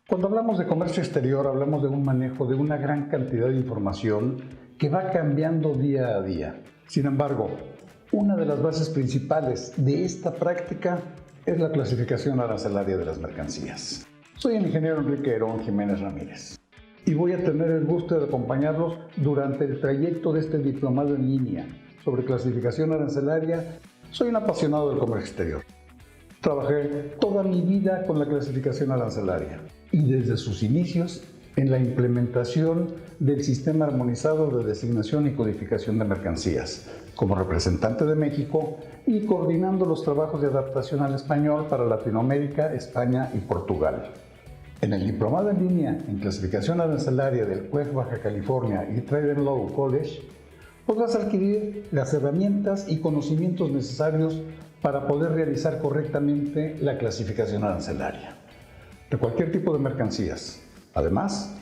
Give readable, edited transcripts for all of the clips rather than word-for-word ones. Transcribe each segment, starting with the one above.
Cuando hablamos de comercio exterior, hablamos de un manejo de una gran cantidad de información que va cambiando día a día. Sin embargo, una de las bases principales de esta práctica es la clasificación arancelaria de las mercancías. Soy el ingeniero Enrique Herón Jiménez Ramírez y voy a tener el gusto de acompañarlos durante el trayecto de este diplomado en línea sobre clasificación arancelaria. Soy un apasionado del comercio exterior. Trabajé toda mi vida con la clasificación arancelaria y desde sus inicios en la implementación del sistema armonizado de designación y codificación de mercancías, como representante de México y coordinando los trabajos de adaptación al español para Latinoamérica, España y Portugal. En el diplomado en línea en clasificación arancelaria del CUEG Baja California y Trade and Law College, podrás adquirir las herramientas y conocimientos necesarios para poder realizar correctamente la clasificación arancelaria de cualquier tipo de mercancías, además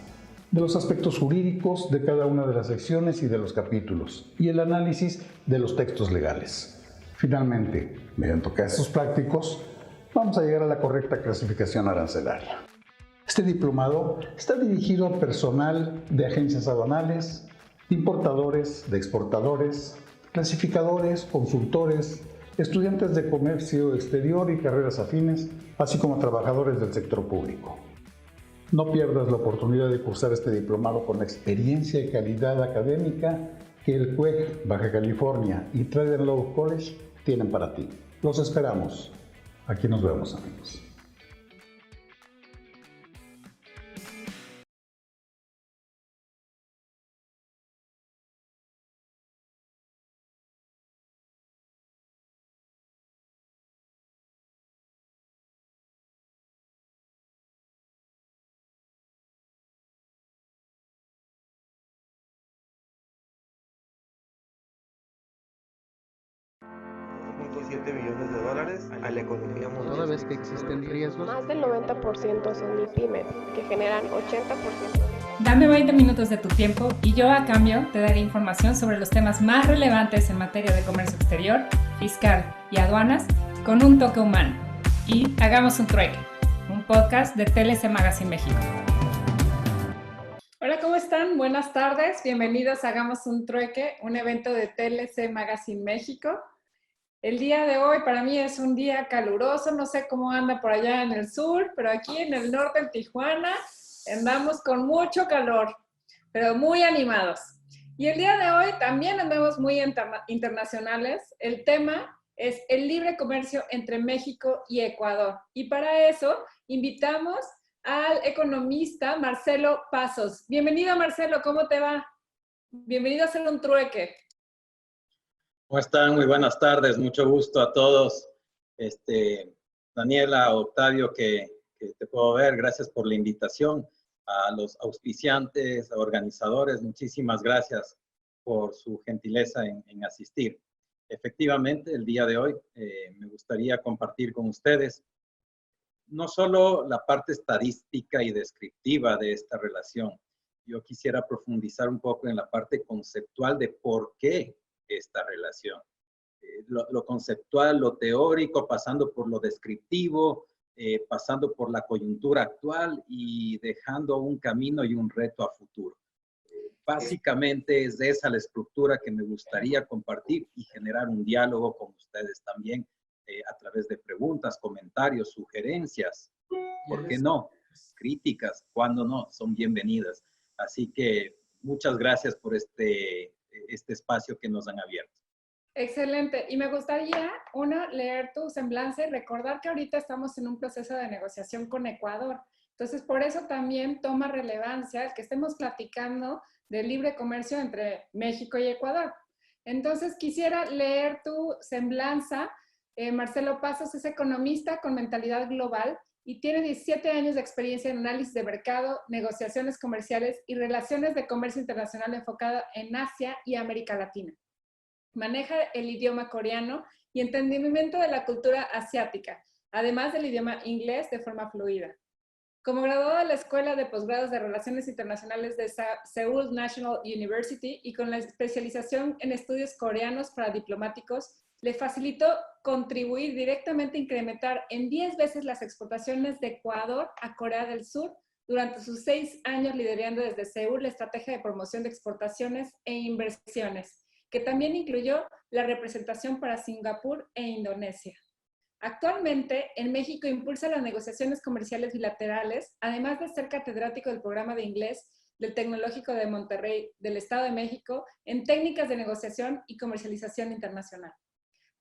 de los aspectos jurídicos de cada una de las secciones y de los capítulos y el análisis de los textos legales. Finalmente, mediante casos prácticos, vamos a llegar a la correcta clasificación arancelaria. Este diplomado está dirigido a personal de agencias aduanales, de importadores, de exportadores, clasificadores, consultores, estudiantes de comercio exterior y carreras afines, así como trabajadores del sector público. No pierdas la oportunidad de cursar este diplomado con la experiencia y calidad académica que el CUEG Baja California y Trade and Law College tienen para ti. Los esperamos. Aquí nos vemos, amigos. $7 billones a la economía mundial. Toda vez que existen riesgos. Más del 90% son MIPYMES, que generan 80%. Dame 20 minutos de tu tiempo y yo a cambio te daré información sobre los temas más relevantes en materia de comercio exterior, fiscal y aduanas con un toque humano. Y hagamos un trueque, un podcast de TLC Magazine México. Hola, ¿cómo están? Buenas tardes, bienvenidos a Hagamos un trueque, un evento de TLC Magazine México. El día de hoy para mí es un día caluroso, no sé cómo anda por allá en el sur, pero aquí en el norte, en Tijuana, andamos con mucho calor, pero muy animados. Y el día de hoy también andamos muy internacionales. El tema es el libre comercio entre México y Ecuador. Y para eso invitamos al economista Marcelo Pasos. Bienvenido, Marcelo, ¿cómo te va? Bienvenido a hacer un trueque. ¿Cómo están? Muy buenas tardes, mucho gusto a todos. Daniela, Octavio, que te puedo ver, gracias por la invitación. A los auspiciantes, a organizadores, muchísimas gracias por su gentileza en asistir. Efectivamente, el día de hoy me gustaría compartir con ustedes no solo la parte estadística y descriptiva de esta relación. Yo quisiera profundizar un poco en la parte conceptual de por qué esta relación. Lo conceptual, lo teórico, pasando por lo descriptivo, pasando por la coyuntura actual y dejando un camino y un reto a futuro. Básicamente es esa la estructura que me gustaría compartir y generar un diálogo con ustedes también a través de preguntas, comentarios, sugerencias. ¿Por qué no? Críticas, cuando no, son bienvenidas. Así que muchas gracias por este espacio que nos han abierto. Excelente. Y me gustaría, leer tu semblanza y recordar que ahorita estamos en un proceso de negociación con Ecuador. Entonces, por eso también toma relevancia el que estemos platicando del libre comercio entre México y Ecuador. Entonces, quisiera leer tu semblanza. Marcelo Pasos es economista con mentalidad global y tiene 17 años de experiencia en análisis de mercado, negociaciones comerciales y relaciones de comercio internacional enfocada en Asia y América Latina. Maneja el idioma coreano y entendimiento de la cultura asiática, además del idioma inglés de forma fluida. Como graduado de la Escuela de Posgrados de Relaciones Internacionales de Seoul National University y con la especialización en estudios coreanos para diplomáticos, le facilitó contribuir directamente a incrementar en 10 veces las exportaciones de Ecuador a Corea del Sur durante sus 6 años liderando desde Seúl la estrategia de promoción de exportaciones e inversiones, que también incluyó la representación para Singapur e Indonesia. Actualmente, en México impulsa las negociaciones comerciales bilaterales, además de ser catedrático del programa de inglés del Tecnológico de Monterrey del Estado de México en técnicas de negociación y comercialización internacional.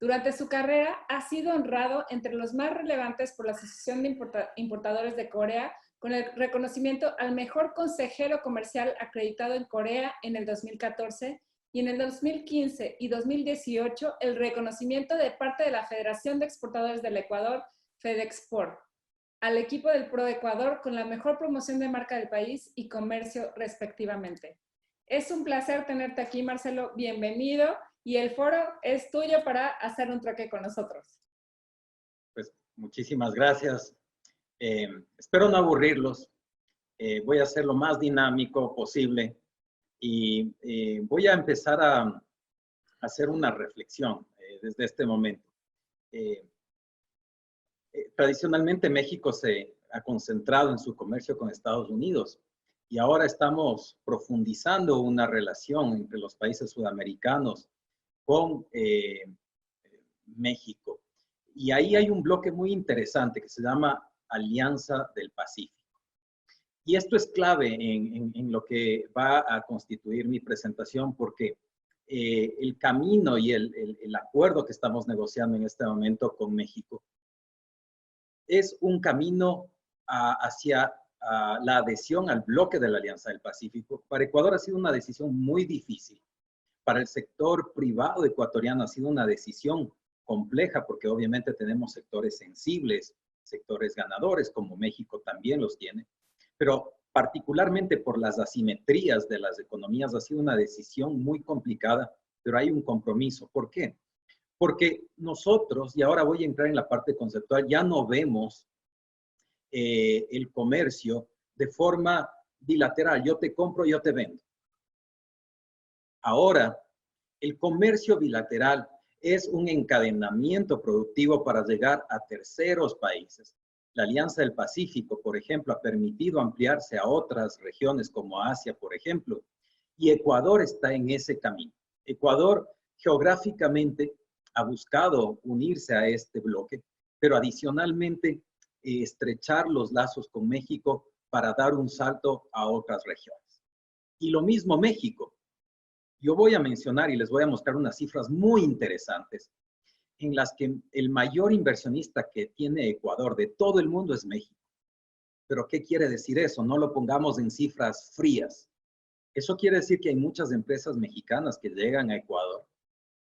Durante su carrera ha sido honrado entre los más relevantes por la Asociación de Importadores de Corea con el reconocimiento al mejor consejero comercial acreditado en Corea en el 2014 y en el 2015 y 2018 el reconocimiento de parte de la Federación de Exportadores del Ecuador, FedExport, al equipo del ProEcuador con la mejor promoción de marca del país y comercio respectivamente. Es un placer tenerte aquí, Marcelo. Bienvenido. Y el foro es tuyo para hacer un troque con nosotros. Pues muchísimas gracias. Espero no aburrirlos. Voy a hacer lo más dinámico posible y voy a empezar a hacer una reflexión desde este momento. Tradicionalmente México se ha concentrado en su comercio con Estados Unidos y ahora estamos profundizando una relación entre los países sudamericanos con México. Y ahí hay un bloque muy interesante que se llama Alianza del Pacífico. Y esto es clave en lo que va a constituir mi presentación porque el camino y el acuerdo que estamos negociando en este momento con México es un camino hacia la adhesión al bloque de la Alianza del Pacífico. Para Ecuador ha sido una decisión muy difícil. Para el sector privado ecuatoriano ha sido una decisión compleja porque obviamente tenemos sectores sensibles, sectores ganadores, como México también los tiene, pero particularmente por las asimetrías de las economías ha sido una decisión muy complicada, pero hay un compromiso. ¿Por qué? Porque nosotros, y ahora voy a entrar en la parte conceptual, ya no vemos el comercio de forma bilateral. Yo te compro, yo te vendo. Ahora, el comercio bilateral es un encadenamiento productivo para llegar a terceros países. La Alianza del Pacífico, por ejemplo, ha permitido ampliarse a otras regiones como Asia, por ejemplo, y Ecuador está en ese camino. Ecuador geográficamente ha buscado unirse a este bloque, pero adicionalmente estrechar los lazos con México para dar un salto a otras regiones. Y lo mismo México. Yo voy a mencionar y les voy a mostrar unas cifras muy interesantes en las que el mayor inversionista que tiene Ecuador de todo el mundo es México. ¿Pero qué quiere decir eso? No lo pongamos en cifras frías. Eso quiere decir que hay muchas empresas mexicanas que llegan a Ecuador,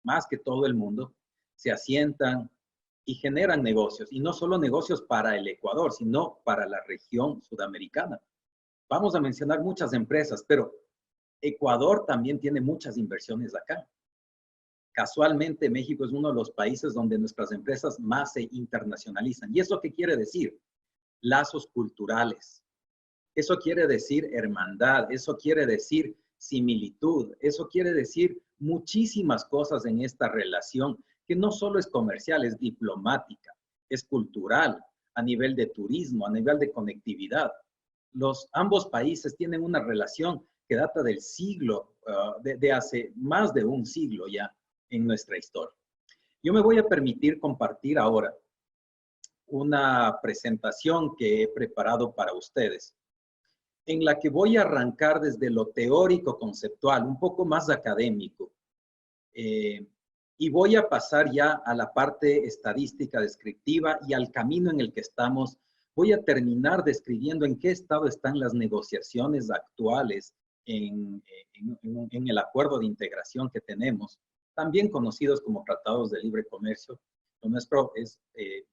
más que todo el mundo, se asientan y generan negocios. Y no solo negocios para el Ecuador, sino para la región sudamericana. Vamos a mencionar muchas empresas, pero Ecuador también tiene muchas inversiones acá. Casualmente, México es uno de los países donde nuestras empresas más se internacionalizan. ¿Y eso qué quiere decir? Lazos culturales. Eso quiere decir hermandad. Eso quiere decir similitud. Eso quiere decir muchísimas cosas en esta relación, que no solo es comercial, es diplomática, es cultural, a nivel de turismo, a nivel de conectividad. Ambos países tienen una relación que data del siglo, de hace más de un siglo ya en nuestra historia. Yo me voy a permitir compartir ahora una presentación que he preparado para ustedes, en la que voy a arrancar desde lo teórico conceptual, un poco más académico, y voy a pasar ya a la parte estadística descriptiva y al camino en el que estamos. Voy a terminar describiendo en qué estado están las negociaciones actuales en el acuerdo de integración que tenemos, también conocidos como tratados de libre comercio. Lo nuestro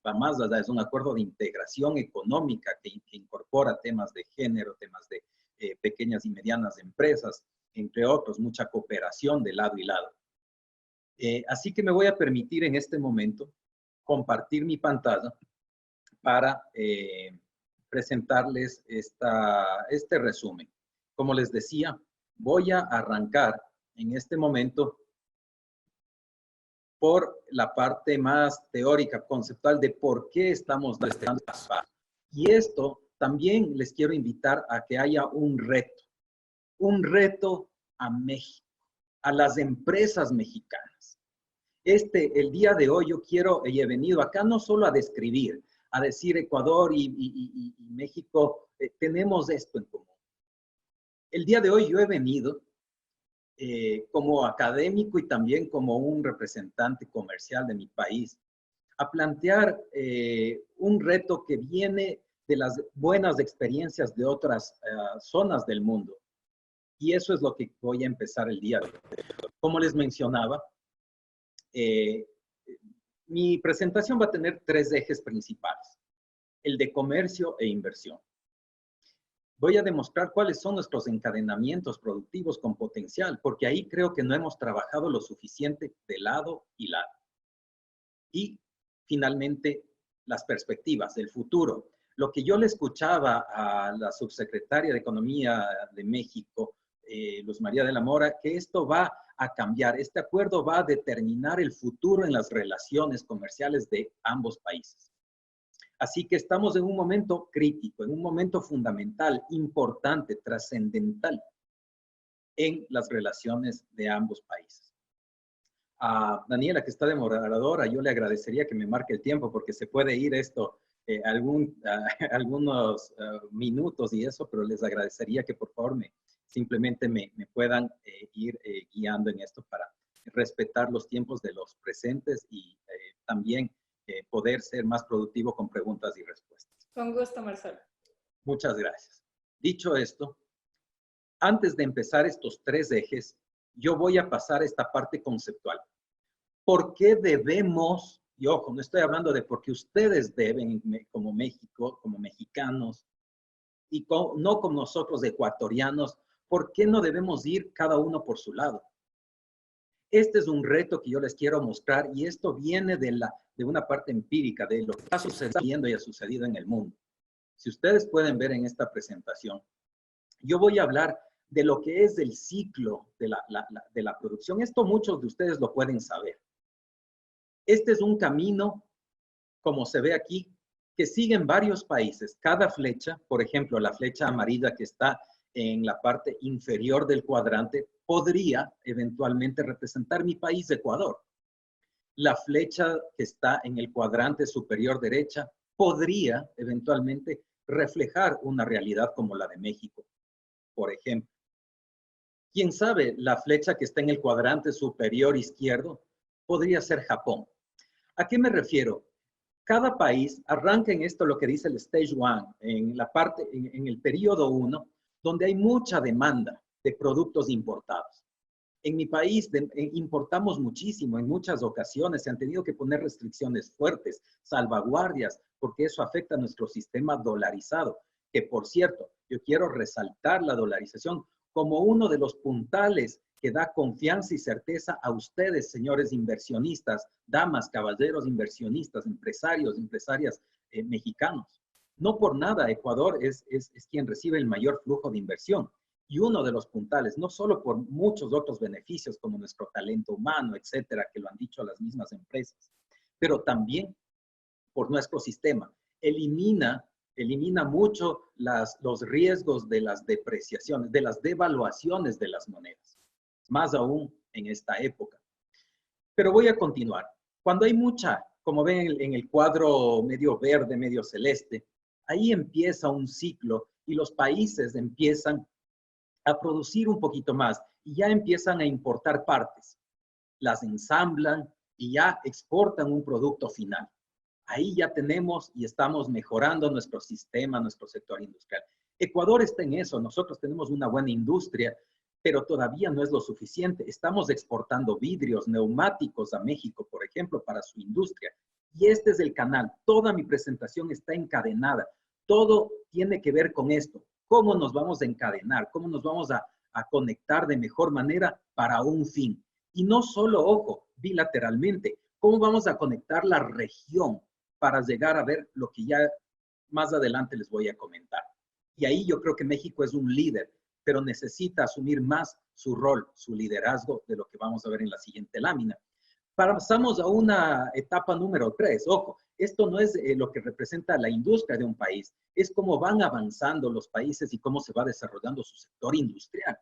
va más allá, es un acuerdo de integración económica que incorpora temas de género, temas de pequeñas y medianas empresas, entre otros, mucha cooperación de lado y lado. Así que me voy a permitir en este momento compartir mi pantalla para presentarles este resumen. Como les decía, voy a arrancar en este momento por la parte más teórica, conceptual de por qué estamos dando este paso. Y esto también les quiero invitar a que haya un reto a México, a las empresas mexicanas. El día de hoy yo quiero, y he venido acá no solo a describir, a decir Ecuador y México, tenemos esto en común. El día de hoy yo he venido como académico y también como un representante comercial de mi país, a plantear un reto que viene de las buenas experiencias de otras zonas del mundo. Y eso es lo que voy a empezar el día de hoy. Como les mencionaba, mi presentación va a tener 3 ejes principales: el de comercio e inversión. Voy a demostrar cuáles son nuestros encadenamientos productivos con potencial, porque ahí creo que no hemos trabajado lo suficiente de lado y lado. Y finalmente, las perspectivas del futuro. Lo que yo le escuchaba a la subsecretaria de Economía de México, Luz María de la Mora, que esto va a cambiar. Este acuerdo va a determinar el futuro en las relaciones comerciales de ambos países. Así que estamos en un momento crítico, en un momento fundamental, importante, trascendental en las relaciones de ambos países. A Daniela, que está de moderadora, yo le agradecería que me marque el tiempo porque se puede ir esto algunos minutos y eso, pero les agradecería que por favor simplemente me puedan ir guiando en esto para respetar los tiempos de los presentes y también poder ser más productivo con preguntas y respuestas. Con gusto, Marcelo. Muchas gracias. Dicho esto, antes de empezar estos 3 ejes, yo voy a pasar esta parte conceptual. ¿Por qué debemos, y ojo, no estoy hablando de por qué ustedes deben como México, como mexicanos, y no como nosotros ecuatorianos, ¿por qué no debemos ir cada uno por su lado? Este es un reto que yo les quiero mostrar y esto viene de una parte empírica de lo que está sucediendo y ha sucedido en el mundo. Si ustedes pueden ver en esta presentación, yo voy a hablar de lo que es el ciclo de la producción. Esto muchos de ustedes lo pueden saber. Este es un camino, como se ve aquí, que siguen varios países. Cada flecha, por ejemplo, la flecha amarilla que está en la parte inferior del cuadrante, podría eventualmente representar mi país, Ecuador. La flecha que está en el cuadrante superior derecha podría eventualmente reflejar una realidad como la de México, por ejemplo. ¿Quién sabe? La flecha que está en el cuadrante superior izquierdo podría ser Japón. ¿A qué me refiero? Cada país arranca en esto lo que dice el Stage 1, en el periodo 1, donde hay mucha demanda de productos importados. En mi país importamos muchísimo, en muchas ocasiones se han tenido que poner restricciones fuertes, salvaguardias, porque eso afecta a nuestro sistema dolarizado, que por cierto, yo quiero resaltar la dolarización como uno de los puntales que da confianza y certeza a ustedes, señores inversionistas, damas, caballeros inversionistas, empresarios, empresarias mexicanos. No por nada, Ecuador es quien recibe el mayor flujo de inversión. Y uno de los puntales, no solo por muchos otros beneficios como nuestro talento humano, etcétera, que lo han dicho las mismas empresas, pero también por nuestro sistema. Elimina mucho los riesgos de las depreciaciones, de las devaluaciones de las monedas, más aún en esta época. Pero voy a continuar. Cuando hay mucha, como ven en el cuadro medio verde, medio celeste, ahí empieza un ciclo y los países empiezan a producir un poquito más y ya empiezan a importar partes. Las ensamblan y ya exportan un producto final. Ahí ya tenemos y estamos mejorando nuestro sistema, nuestro sector industrial. Ecuador está en eso. Nosotros tenemos una buena industria, pero todavía no es lo suficiente. Estamos exportando vidrios, neumáticos a México, por ejemplo, para su industria. Y este es el canal. Toda mi presentación está encadenada. Todo tiene que ver con esto. ¿Cómo nos vamos a encadenar? ¿Cómo nos vamos a conectar de mejor manera para un fin? Y no solo, ojo, bilateralmente. ¿Cómo vamos a conectar la región para llegar a ver lo que ya más adelante les voy a comentar? Y ahí yo creo que México es un líder, pero necesita asumir más su rol, su liderazgo, de lo que vamos a ver en la siguiente lámina. Pasamos a una etapa número 3. Ojo, esto no es lo que representa la industria de un país, es cómo van avanzando los países y cómo se va desarrollando su sector industrial.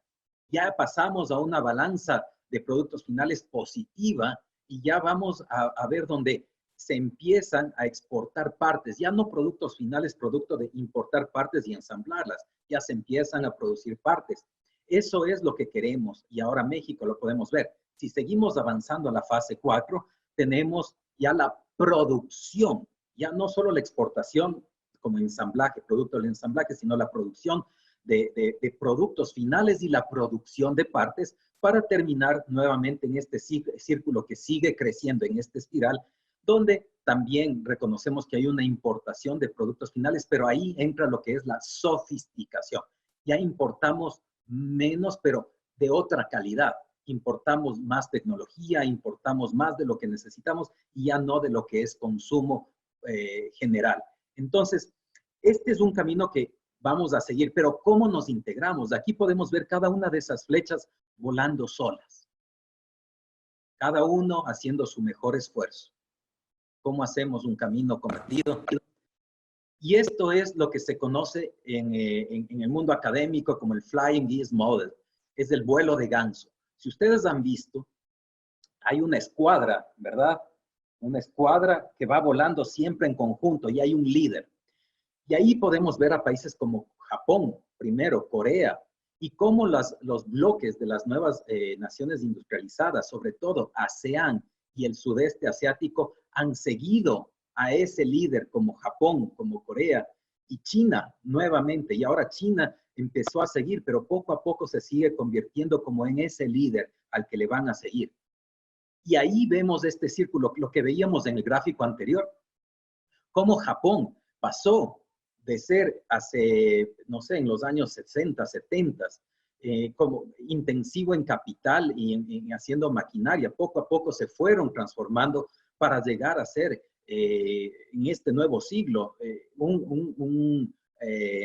Ya pasamos a una balanza de productos finales positiva y ya vamos a ver dónde se empiezan a exportar partes, ya no productos finales, producto de importar partes y ensamblarlas, ya se empiezan a producir partes. Eso es lo que queremos y ahora México lo podemos ver. Si seguimos avanzando a la fase 4, tenemos ya la producción, ya no solo la exportación como ensamblaje, producto del ensamblaje, sino la producción de productos finales y la producción de partes para terminar nuevamente en este círculo que sigue creciendo en esta espiral, donde también reconocemos que hay una importación de productos finales, pero ahí entra lo que es la sofisticación. Ya importamos menos, pero de otra calidad. Importamos más tecnología, importamos más de lo que necesitamos y ya no de lo que es consumo general. Entonces, este es un camino que vamos a seguir, pero ¿cómo nos integramos? Aquí podemos ver cada una de esas flechas volando solas. Cada uno haciendo su mejor esfuerzo. ¿Cómo hacemos un camino convertido? Y esto es lo que se conoce en el mundo académico como el Flying Geese Model. Es el vuelo de ganso. Si ustedes han visto, hay una escuadra, ¿verdad? Una escuadra que va volando siempre en conjunto y hay un líder. Y ahí podemos ver a países como Japón, primero, Corea, y cómo los bloques de las nuevas naciones industrializadas, sobre todo ASEAN y el sudeste asiático, han seguido a ese líder como Japón, como Corea y China nuevamente. Y ahora China empezó a seguir, pero poco a poco se sigue convirtiendo como en ese líder al que le van a seguir. Y ahí vemos este círculo, lo que veíamos en el gráfico anterior, cómo Japón pasó de ser hace, no sé, en los años 60, 70, como intensivo en capital y en haciendo maquinaria. Poco a poco se fueron transformando para llegar a ser, en este nuevo siglo, un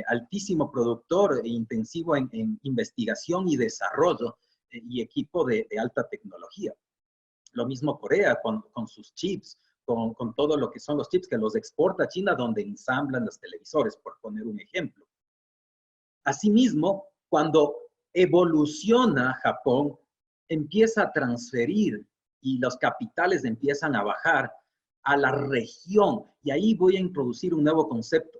altísimo productor e intensivo en investigación y desarrollo y equipo de alta tecnología. Lo mismo Corea con sus chips, con todo lo que son los chips que los exporta a China, donde ensamblan los televisores, por poner un ejemplo. Asimismo, cuando evoluciona Japón, empieza a transferir y los capitales empiezan a bajar a la región. Y ahí voy a introducir un nuevo concepto,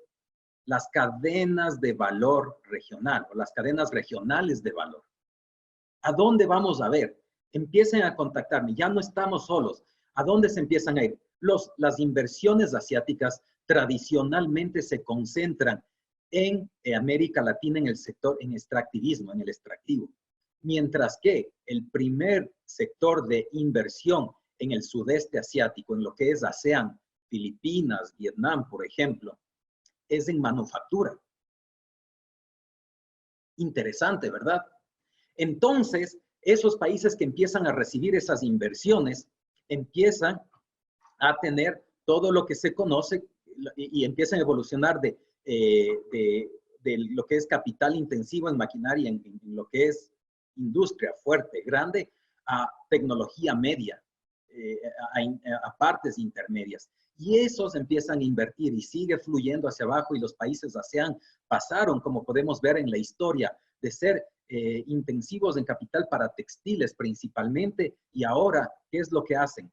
las cadenas de valor regional o las cadenas regionales de valor. ¿A dónde vamos a ver? Empiecen a contactarme, ya no estamos solos. ¿A dónde se empiezan a ir? Las inversiones asiáticas tradicionalmente se concentran en América Latina en el sector, en extractivismo, en el extractivo. Mientras que el primer sector de inversión en el sudeste asiático, en lo que es ASEAN, Filipinas, Vietnam, por ejemplo, es en manufactura. Interesante, ¿verdad? Entonces, esos países que empiezan a recibir esas inversiones, empiezan a tener todo lo que se conoce y empiezan a evolucionar de lo que es capital intensivo en maquinaria, en lo que es industria fuerte, grande, a tecnología media, a partes intermedias. Y esos empiezan a invertir y sigue fluyendo hacia abajo y los países ASEAN pasaron, como podemos ver en la historia, de ser intensivos en capital para textiles principalmente, y ahora, ¿qué es lo que hacen?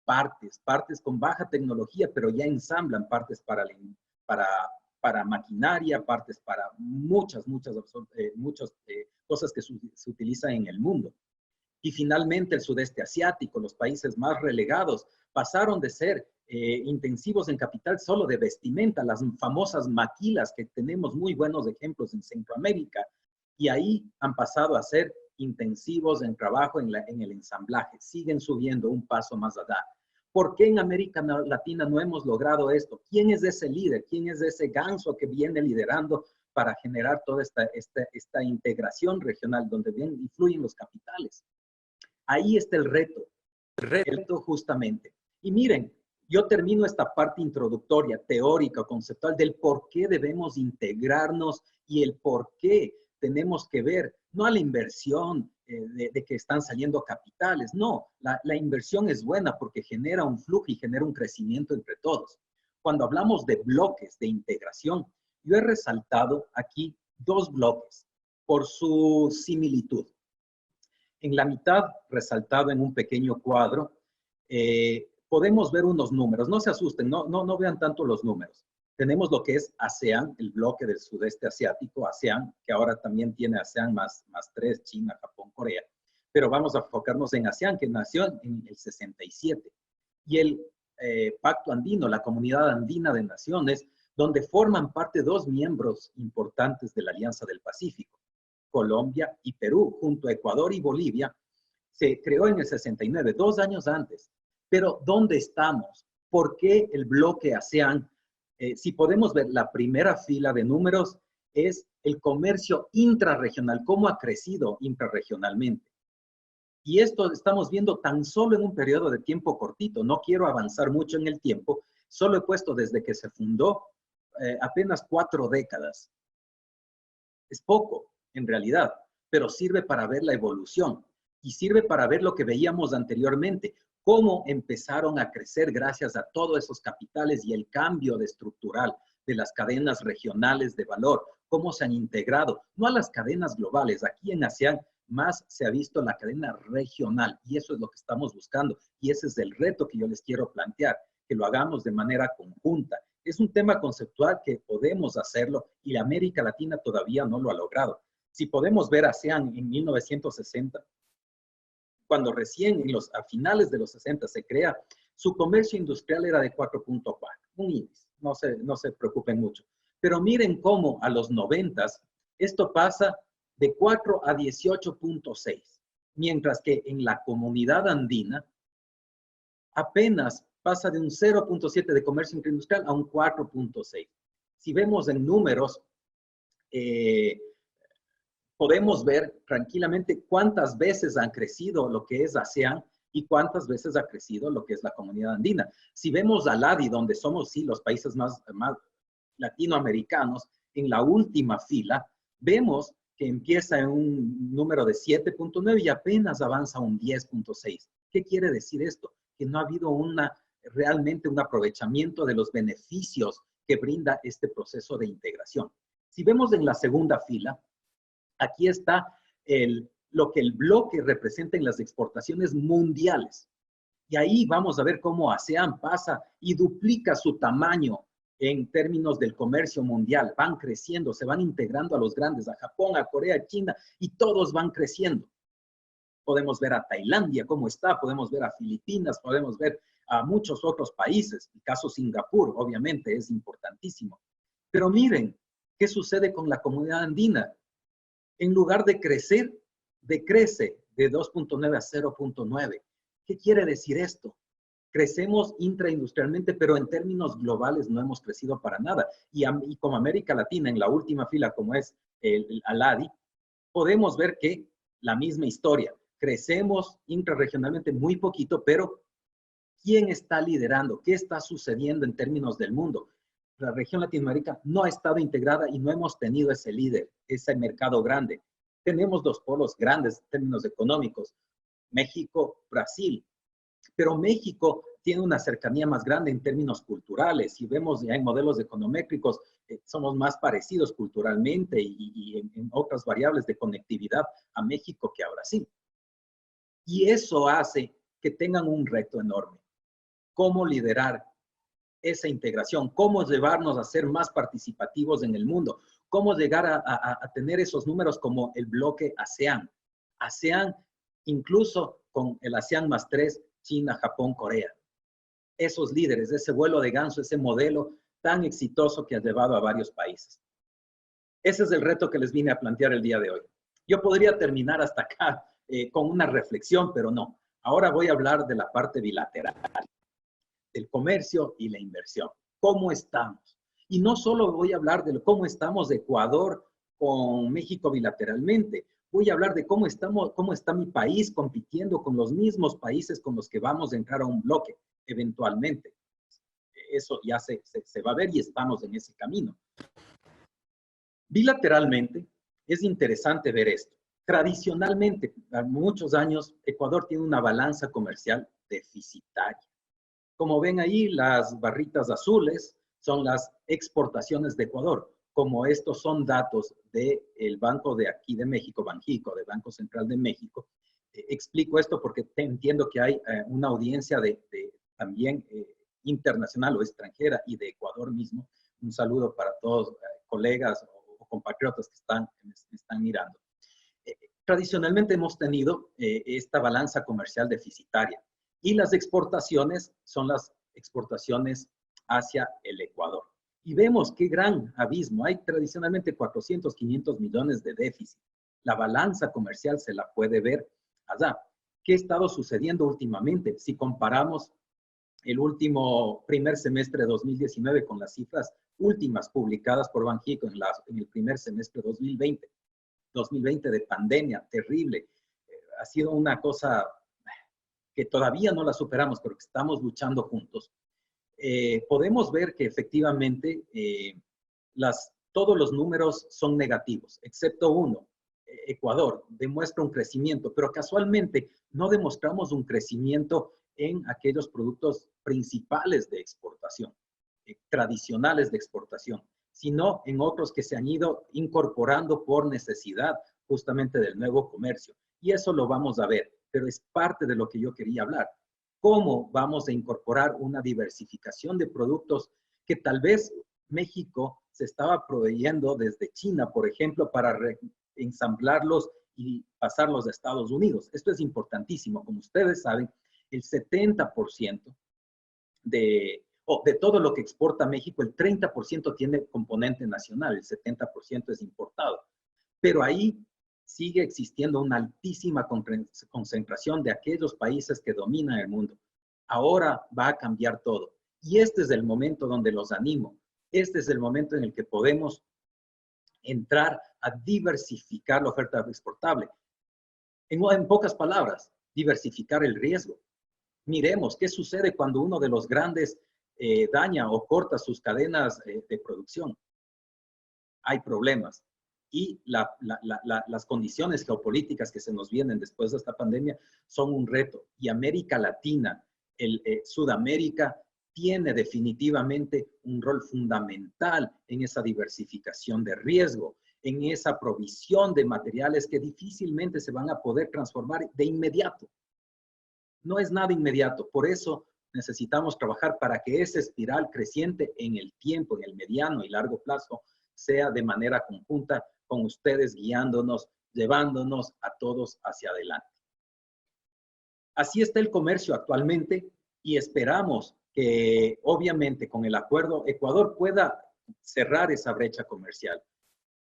Partes con baja tecnología, pero ya ensamblan partes para maquinaria, partes para muchas cosas que se utilizan en el mundo. Y finalmente el sudeste asiático, los países más relegados, pasaron de ser intensivos en capital solo de vestimenta, las famosas maquilas que tenemos muy buenos ejemplos en Centroamérica, y ahí han pasado a ser intensivos en trabajo en el ensamblaje, siguen subiendo un paso más allá. ¿Por qué en América Latina no hemos logrado esto? ¿Quién es ese líder? ¿Quién es ese ganso que viene liderando para generar toda esta integración regional donde bien influyen los capitales? Ahí está el reto justamente. Y miren, yo termino esta parte introductoria, teórica, conceptual, del por qué debemos integrarnos y el por qué tenemos que ver no a la inversión de que están saliendo capitales. No, la inversión es buena porque genera un flujo y genera un crecimiento entre todos. Cuando hablamos de bloques de integración, yo he resaltado aquí 2 bloques por su similitud. En la mitad, resaltado en un pequeño cuadro, podemos ver unos números. No se asusten, no vean tanto los números. Tenemos lo que es ASEAN, el bloque del sudeste asiático, ASEAN, que ahora también tiene ASEAN más 3, China, Japón, Corea. Pero vamos a enfocarnos en ASEAN, que nació en el 67. Y el Pacto Andino, la Comunidad Andina de Naciones, donde forman parte 2 miembros importantes de la Alianza del Pacífico, Colombia y Perú, junto a Ecuador y Bolivia. Se creó en el 69, 2 años antes. Pero, ¿dónde estamos? ¿Por qué el bloque ASEAN? Si podemos ver la primera fila de números, es el comercio intrarregional, cómo ha crecido intrarregionalmente. Y esto estamos viendo tan solo en un periodo de tiempo cortito. No quiero avanzar mucho en el tiempo, solo he puesto desde que se fundó apenas 4 décadas. Es poco, en realidad, pero sirve para ver la evolución y sirve para ver lo que veíamos anteriormente, cómo empezaron a crecer gracias a todos esos capitales y el cambio de estructural de las cadenas regionales de valor, cómo se han integrado, no a las cadenas globales. Aquí en ASEAN más se ha visto la cadena regional y eso es lo que estamos buscando y ese es el reto que yo les quiero plantear, que lo hagamos de manera conjunta. Es un tema conceptual que podemos hacerlo y América Latina todavía no lo ha logrado. Si podemos ver ASEAN en 1960, cuando recién a finales de los 60 se crea, su comercio industrial era de 4.4, un índice, no se preocupen mucho. Pero miren cómo a los 90 esto pasa de 4 a 18.6, mientras que en la comunidad andina apenas pasa de un 0.7 de comercio interindustrial a un 4.6. Si vemos en números, podemos ver tranquilamente cuántas veces han crecido lo que es ASEAN y cuántas veces ha crecido lo que es la comunidad andina. Si vemos a LADI, donde somos sí los países más latinoamericanos, en la última fila, vemos que empieza en un número de 7.9 y apenas avanza a un 10.6. ¿Qué quiere decir esto? Que no ha habido realmente un aprovechamiento de los beneficios que brinda este proceso de integración. Si vemos en la segunda fila, aquí está lo que el bloque representa en las exportaciones mundiales. Y ahí vamos a ver cómo ASEAN pasa y duplica su tamaño en términos del comercio mundial. Van creciendo, se van integrando a los grandes, a Japón, a Corea, a China, y todos van creciendo. Podemos ver a Tailandia cómo está, podemos ver a Filipinas, podemos ver a muchos otros países. El caso Singapur, obviamente, es importantísimo. Pero miren, ¿qué sucede con la comunidad andina? En lugar de crecer, decrece de 2.9 a 0.9. ¿Qué quiere decir esto? Crecemos intraindustrialmente, pero en términos globales no hemos crecido para nada. Y como América Latina, en la última fila, como es el ALADI, podemos ver que la misma historia. Crecemos intrarregionalmente muy poquito, pero ¿quién está liderando? ¿Qué está sucediendo en términos del mundo? La región Latinoamérica no ha estado integrada y no hemos tenido ese líder, ese mercado grande. Tenemos 2 polos grandes en términos económicos, México, Brasil, pero México tiene una cercanía más grande en términos culturales. Si vemos ya en modelos econométricos, somos más parecidos culturalmente y en otras variables de conectividad a México que a Brasil. Y eso hace que tengan un reto enorme. ¿Cómo liderar esa integración? ¿Cómo llevarnos a ser más participativos en el mundo? ¿Cómo llegar a tener esos números como el bloque ASEAN? ASEAN, incluso con el ASEAN más 3, China, Japón, Corea. Esos líderes, ese vuelo de ganso, ese modelo tan exitoso que ha llevado a varios países. Ese es el reto que les vine a plantear el día de hoy. Yo podría terminar hasta acá con una reflexión, pero no. Ahora voy a hablar de la parte bilateral, del comercio y la inversión. ¿Cómo estamos? Y no solo voy a hablar de cómo estamos de Ecuador con México bilateralmente, voy a hablar de cómo está mi país compitiendo con los mismos países con los que vamos a entrar a un bloque eventualmente. Eso ya se va a ver y estamos en ese camino. Bilateralmente, es interesante ver esto. Tradicionalmente, a muchos años, Ecuador tiene una balanza comercial deficitaria. Como ven ahí, las barritas azules son las exportaciones de Ecuador. Como estos son datos del Banco de aquí de México, Banjico, del Banco Central de México, explico esto porque entiendo que hay una audiencia también internacional o extranjera y de Ecuador mismo. Un saludo para todos colegas o compatriotas que están mirando. Tradicionalmente hemos tenido esta balanza comercial deficitaria y las exportaciones son las exportaciones hacia el Ecuador. Y vemos qué gran abismo. Hay tradicionalmente 400, 500 millones de déficit. La balanza comercial se la puede ver allá. ¿Qué ha estado sucediendo últimamente? Si comparamos el último primer semestre de 2019 con las cifras últimas publicadas por Banjico en el primer semestre de 2020 de pandemia terrible. Ha sido una cosa que todavía no la superamos, pero que estamos luchando juntos. Podemos ver que efectivamente todos los números son negativos, excepto uno. Ecuador demuestra un crecimiento, pero casualmente no demostramos un crecimiento en aquellos productos principales de exportación, tradicionales de exportación, sino en otros que se han ido incorporando por necesidad justamente del nuevo comercio. Y eso lo vamos a ver, pero es parte de lo que yo quería hablar. ¿Cómo vamos a incorporar una diversificación de productos que tal vez México se estaba proveyendo desde China, por ejemplo, para ensamblarlos y pasarlos a Estados Unidos? Esto es importantísimo. Como ustedes saben, el 70% de todo lo que exporta México, el 30% tiene componente nacional, el 70% es importado. Pero ahí sigue existiendo una altísima concentración de aquellos países que dominan el mundo. Ahora va a cambiar todo. Y este es el momento donde los animo. Este es el momento en el que podemos entrar a diversificar la oferta exportable. En pocas palabras, diversificar el riesgo. Miremos qué sucede cuando uno de los grandes daña o corta sus cadenas de producción. Hay problemas. Y las condiciones geopolíticas que se nos vienen después de esta pandemia son un reto. Y América Latina, Sudamérica, tiene definitivamente un rol fundamental en esa diversificación de riesgo, en esa provisión de materiales que difícilmente se van a poder transformar de inmediato. No es nada inmediato, por eso necesitamos trabajar para que esa espiral creciente en el tiempo, en el mediano y largo plazo, sea de manera conjunta con ustedes guiándonos, llevándonos a todos hacia adelante. Así está el comercio actualmente y esperamos que obviamente con el acuerdo Ecuador pueda cerrar esa brecha comercial,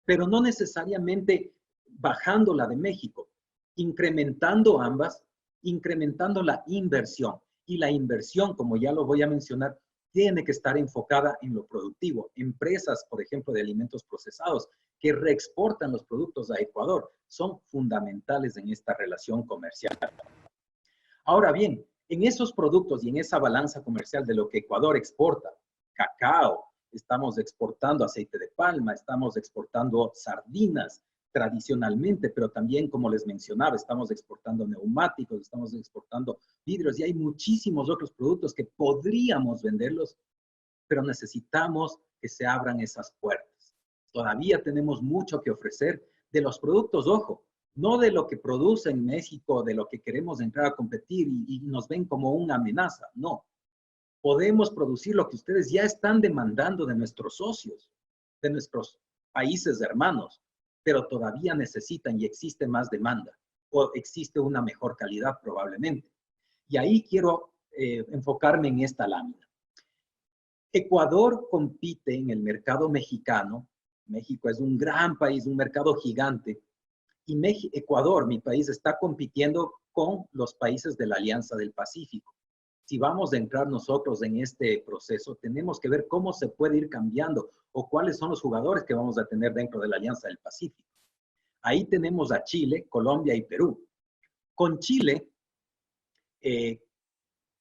pero no necesariamente bajando la de México, incrementando ambas, incrementando la inversión. Y la inversión, como ya lo voy a mencionar, tiene que estar enfocada en lo productivo. Empresas, por ejemplo, de alimentos procesados que reexportan los productos a Ecuador son fundamentales en esta relación comercial. Ahora bien, en esos productos y en esa balanza comercial de lo que Ecuador exporta, cacao, estamos exportando aceite de palma, estamos exportando sardinas tradicionalmente, pero también, como les mencionaba, estamos exportando neumáticos, estamos exportando vidrios y hay muchísimos otros productos que podríamos venderlos, pero necesitamos que se abran esas puertas. Todavía tenemos mucho que ofrecer de los productos, ojo, no de lo que produce en México, de lo que queremos entrar a competir y nos ven como una amenaza, no. Podemos producir lo que ustedes ya están demandando de nuestros socios, de nuestros países hermanos, pero todavía necesitan y existe más demanda o existe una mejor calidad probablemente. Y ahí quiero enfocarme en esta lámina. Ecuador compite en el mercado mexicano. México es un gran país, un mercado gigante. Y Ecuador, mi país, está compitiendo con los países de la Alianza del Pacífico. Si vamos a entrar nosotros en este proceso, tenemos que ver cómo se puede ir cambiando o cuáles son los jugadores que vamos a tener dentro de la Alianza del Pacífico. Ahí tenemos a Chile, Colombia y Perú. Con Chile, en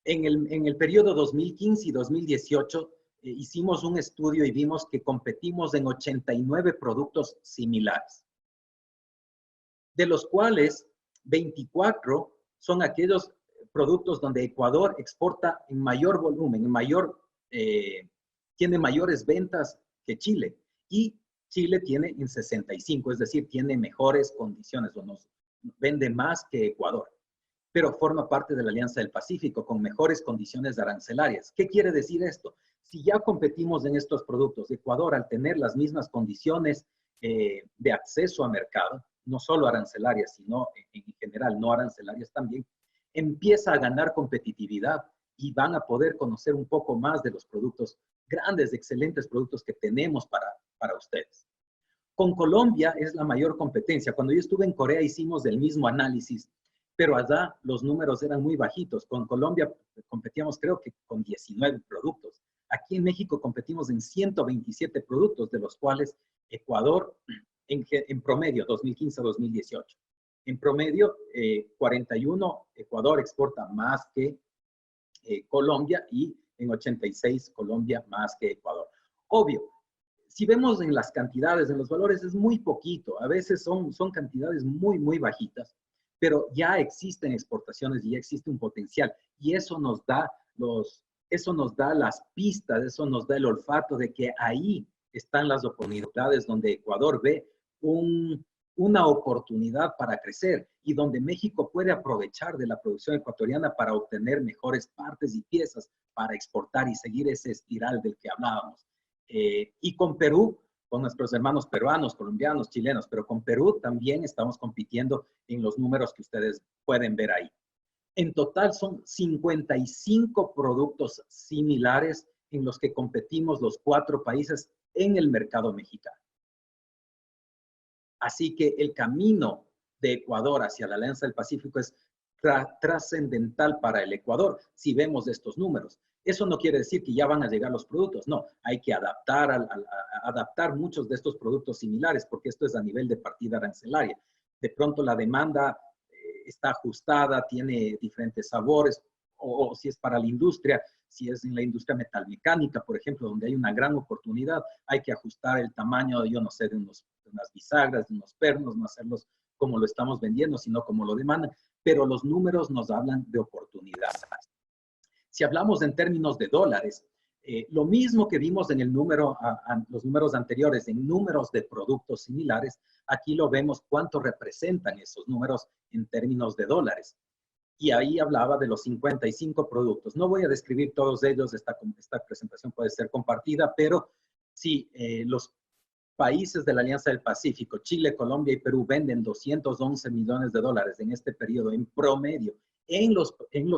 el periodo 2015 y 2018, hicimos un estudio y vimos que competimos en 89 productos similares. de los cuales 24 son aquellos productos donde Ecuador exporta en mayor volumen, tiene mayores ventas que Chile. Y Chile tiene en 65, es decir, tiene mejores condiciones, o nos vende más que Ecuador, pero forma parte de la Alianza del Pacífico con mejores condiciones arancelarias. ¿Qué quiere decir esto? Si ya competimos en estos productos, Ecuador, al tener las mismas condiciones de acceso a mercado, no solo arancelarias, sino en general no arancelarias también, empieza a ganar competitividad y van a poder conocer un poco más de los productos, grandes, excelentes productos que tenemos para ustedes. Con Colombia es la mayor competencia. Cuando yo estuve en Corea hicimos el mismo análisis, pero allá los números eran muy bajitos. Con Colombia competíamos creo que con 19 productos. Aquí en México competimos en 127 productos, de los cuales Ecuador en promedio 2015-2018. En promedio 41 Ecuador exporta más que Colombia y en 86 Colombia más que Ecuador. Obvio, si vemos en las cantidades, en los valores, es muy poquito. A veces son cantidades muy, muy bajitas, pero ya existen exportaciones y ya existe un potencial. Y eso nos da las pistas, eso nos da el olfato de que ahí están las oportunidades donde Ecuador ve una oportunidad para crecer y donde México puede aprovechar de la producción ecuatoriana para obtener mejores partes y piezas para exportar y seguir ese espiral del que hablábamos. Y con Perú, con nuestros hermanos peruanos, colombianos, chilenos, pero con Perú también estamos compitiendo en los números que ustedes pueden ver ahí. En total son 55 productos similares en los que competimos los 4 países en el mercado mexicano. Así que el camino de Ecuador hacia la Alianza del Pacífico es trascendental para el Ecuador, si vemos estos números. Eso no quiere decir que ya van a llegar los productos, no. Hay que adaptar muchos de estos productos similares, porque esto es a nivel de partida arancelaria. De pronto la demanda está ajustada, tiene diferentes sabores, o si es para la industria, si es en la industria metalmecánica, por ejemplo, donde hay una gran oportunidad, hay que ajustar el tamaño, yo no sé, de unas bisagras, de unos pernos, no hacerlos como lo estamos vendiendo, sino como lo demandan, pero los números nos hablan de oportunidades. Si hablamos en términos de dólares, lo mismo que vimos en los números anteriores, en números de productos similares, aquí lo vemos cuánto representan esos números en términos de dólares. Y ahí hablaba de los 55 productos. No voy a describir todos ellos, esta presentación puede ser compartida, pero sí, los países de la Alianza del Pacífico, Chile, Colombia y Perú, venden 211 millones de dólares en este periodo en promedio en los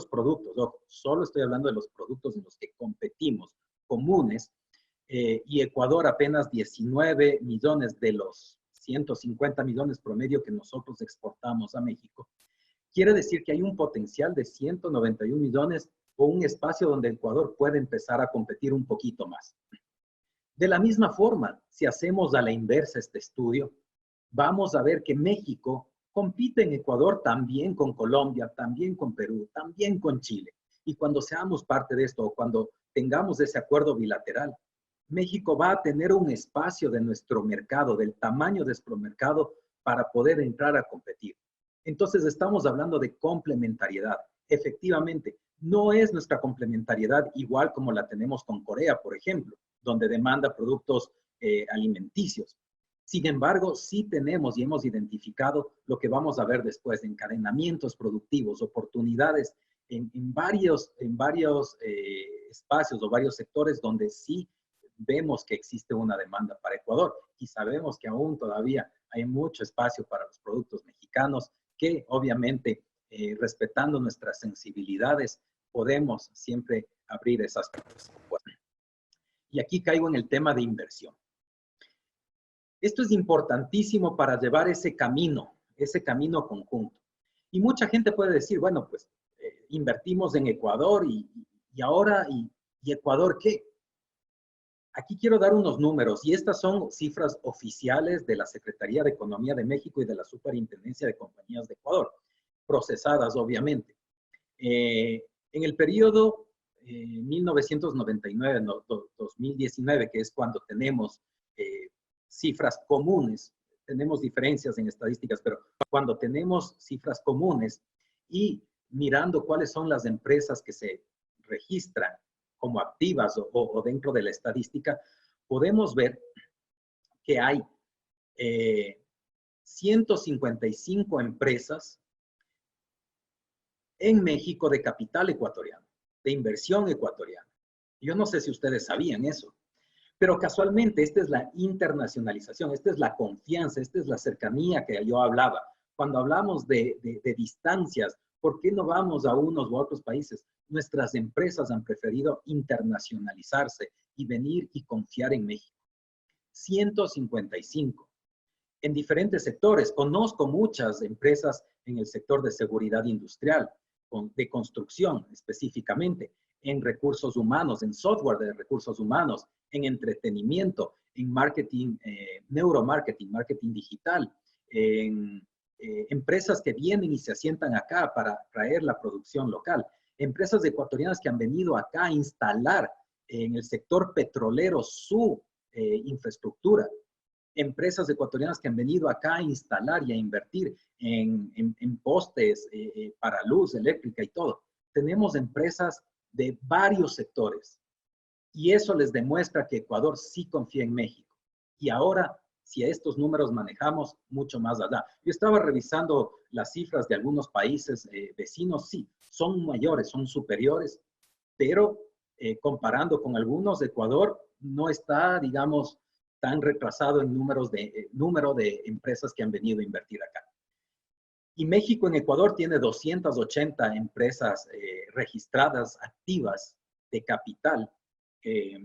productos. Ojo, solo estoy hablando de los productos en los que competimos, comunes, y Ecuador apenas 19 millones de los 150 millones promedio que nosotros exportamos a México. Quiere decir que hay un potencial de 191 millones o un espacio donde Ecuador puede empezar a competir un poquito más. De la misma forma, si hacemos a la inversa este estudio, vamos a ver que México compite en Ecuador también con Colombia, también con Perú, también con Chile. Y cuando seamos parte de esto, o cuando tengamos ese acuerdo bilateral, México va a tener un espacio de nuestro mercado, del tamaño de nuestro mercado, para poder entrar a competir. Entonces estamos hablando de complementariedad. Efectivamente, no es nuestra complementariedad igual como la tenemos con Corea, por ejemplo, donde demanda productos alimenticios. Sin embargo, sí tenemos y hemos identificado lo que vamos a ver después, encadenamientos productivos, oportunidades en varios espacios o varios sectores donde sí vemos que existe una demanda para Ecuador y sabemos que aún todavía hay mucho espacio para los productos mexicanos que obviamente respetando nuestras sensibilidades podemos siempre abrir esas puertas. Y aquí caigo en el tema de inversión. Esto es importantísimo para llevar ese camino conjunto. Y mucha gente puede decir, bueno, pues invertimos en Ecuador y ahora, ¿y Ecuador qué? Aquí quiero dar unos números y estas son cifras oficiales de la Secretaría de Economía de México y de la Superintendencia de Compañías de Ecuador, procesadas obviamente. En el periodo 1999-2019, que es cuando tenemos cifras comunes, tenemos diferencias en estadísticas, pero cuando tenemos cifras comunes y mirando cuáles son las empresas que se registran como activas o dentro de la estadística, podemos ver que hay 155 empresas en México de capital ecuatoriano, de inversión ecuatoriana. Yo no sé si ustedes sabían eso, pero casualmente esta es la internacionalización, esta es la confianza, esta es la cercanía que yo hablaba. Cuando hablamos de distancias, ¿por qué no vamos a unos u otros países? Nuestras empresas han preferido internacionalizarse y venir y confiar en México. 155 en diferentes sectores. Conozco muchas empresas en el sector de seguridad industrial, de construcción específicamente, en recursos humanos, en software de recursos humanos, en entretenimiento, en marketing, neuromarketing, marketing digital, en empresas que vienen y se asientan acá para traer la producción local, empresas ecuatorianas que han venido acá a instalar en el sector petrolero su infraestructura, empresas ecuatorianas que han venido acá a instalar y a invertir en postes para luz eléctrica y todo. Tenemos empresas de varios sectores y eso les demuestra que Ecuador sí confía en México. Y ahora, si a estos números manejamos, mucho más allá. Yo estaba revisando las cifras de algunos países vecinos, sí, son mayores, son superiores, pero comparando con algunos, Ecuador no está, digamos, tan retrasado en número de empresas que han venido a invertir acá. Y México en Ecuador tiene 280 empresas registradas, activas, de capital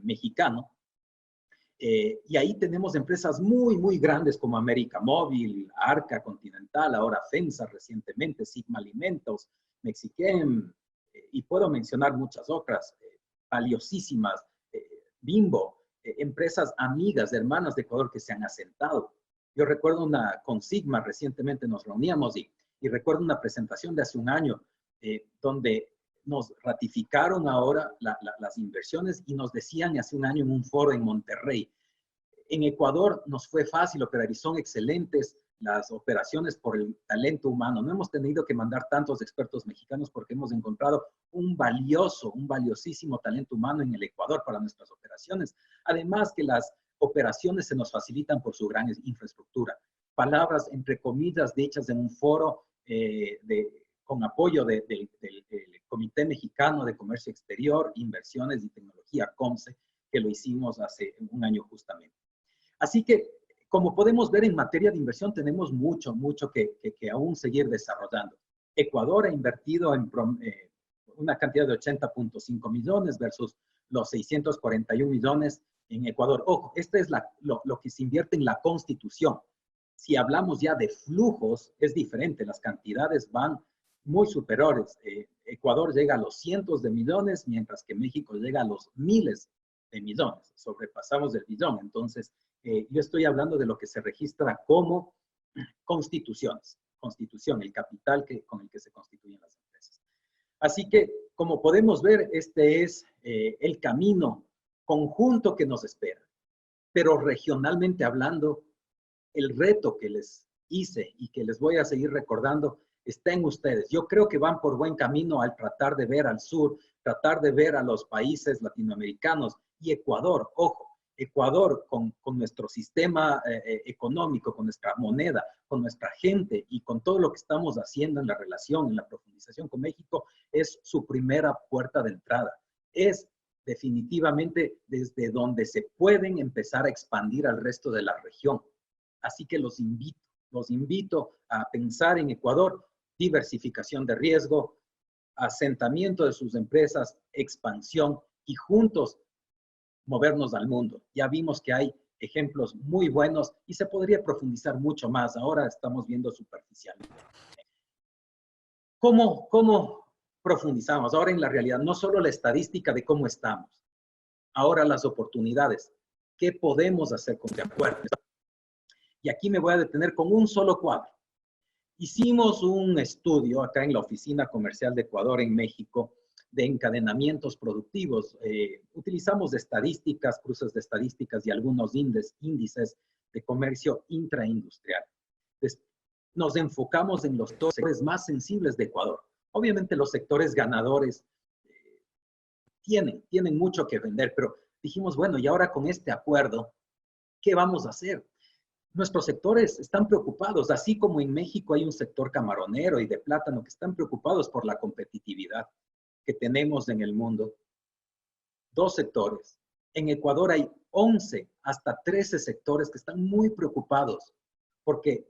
mexicano. Y ahí tenemos empresas muy, muy grandes como América Móvil, Arca Continental, ahora FEMSA recientemente, Sigma Alimentos, Mexiquem, y puedo mencionar muchas otras, valiosísimas, Bimbo, empresas amigas, hermanas de Ecuador que se han asentado. Yo recuerdo con Sigma recientemente nos reuníamos y recuerdo una presentación de hace un año donde nos ratificaron ahora las inversiones y nos decían hace un año en un foro en Monterrey. En Ecuador nos fue fácil operar y son excelentes las operaciones por el talento humano. No hemos tenido que mandar tantos expertos mexicanos porque hemos encontrado un valiosísimo talento humano en el Ecuador para nuestras operaciones. Además que las operaciones se nos facilitan por su gran infraestructura. Palabras, entre comillas, dichas en un foro con apoyo del Comité Mexicano de Comercio Exterior, Inversiones y Tecnología, COMCE, que lo hicimos hace un año justamente. Así que, como podemos ver en materia de inversión, tenemos mucho que aún seguir desarrollando. Ecuador ha invertido en una cantidad de 80.5 millones versus los 641 millones en Ecuador. Ojo, este es lo que se invierte en la Constitución. Si hablamos ya de flujos, es diferente. Las cantidades van muy superiores. Ecuador llega a los cientos de millones, mientras que México llega a los miles de millones. Sobrepasamos el billón. Entonces, yo estoy hablando de lo que se registra como constituciones. Constitución, el capital con el que se constituyen las empresas. Así que, como podemos ver, este es el camino conjunto que nos espera. Pero regionalmente hablando, el reto que les hice y que les voy a seguir recordando está en ustedes. Yo creo que van por buen camino al tratar de ver al sur, tratar de ver a los países latinoamericanos y Ecuador. Ojo, Ecuador con nuestro sistema económico, con nuestra moneda, con nuestra gente y con todo lo que estamos haciendo en la relación, en la profundización con México, es su primera puerta de entrada. Es definitivamente desde donde se pueden empezar a expandir al resto de la región. Así que los invito a pensar en Ecuador, diversificación de riesgo, asentamiento de sus empresas, expansión y juntos movernos al mundo. Ya vimos que hay ejemplos muy buenos y se podría profundizar mucho más. Ahora estamos viendo superficialmente. ¿Cómo profundizamos? Ahora en la realidad, no solo la estadística de cómo estamos, ahora las oportunidades. ¿Qué podemos hacer con de acuerdo? Y aquí me voy a detener con un solo cuadro. Hicimos un estudio acá en la Oficina Comercial de Ecuador en México de encadenamientos productivos. Utilizamos estadísticas, cruces de estadísticas y algunos índices de comercio intraindustrial. Nos enfocamos en los sectores más sensibles de Ecuador. Obviamente los sectores ganadores tienen mucho que vender, pero dijimos, bueno, y ahora con este acuerdo, ¿qué vamos a hacer? Nuestros sectores están preocupados, así como en México hay un sector camaronero y de plátano que están preocupados por la competitividad que tenemos en el mundo. Dos sectores. En Ecuador hay 11 hasta 13 sectores que están muy preocupados porque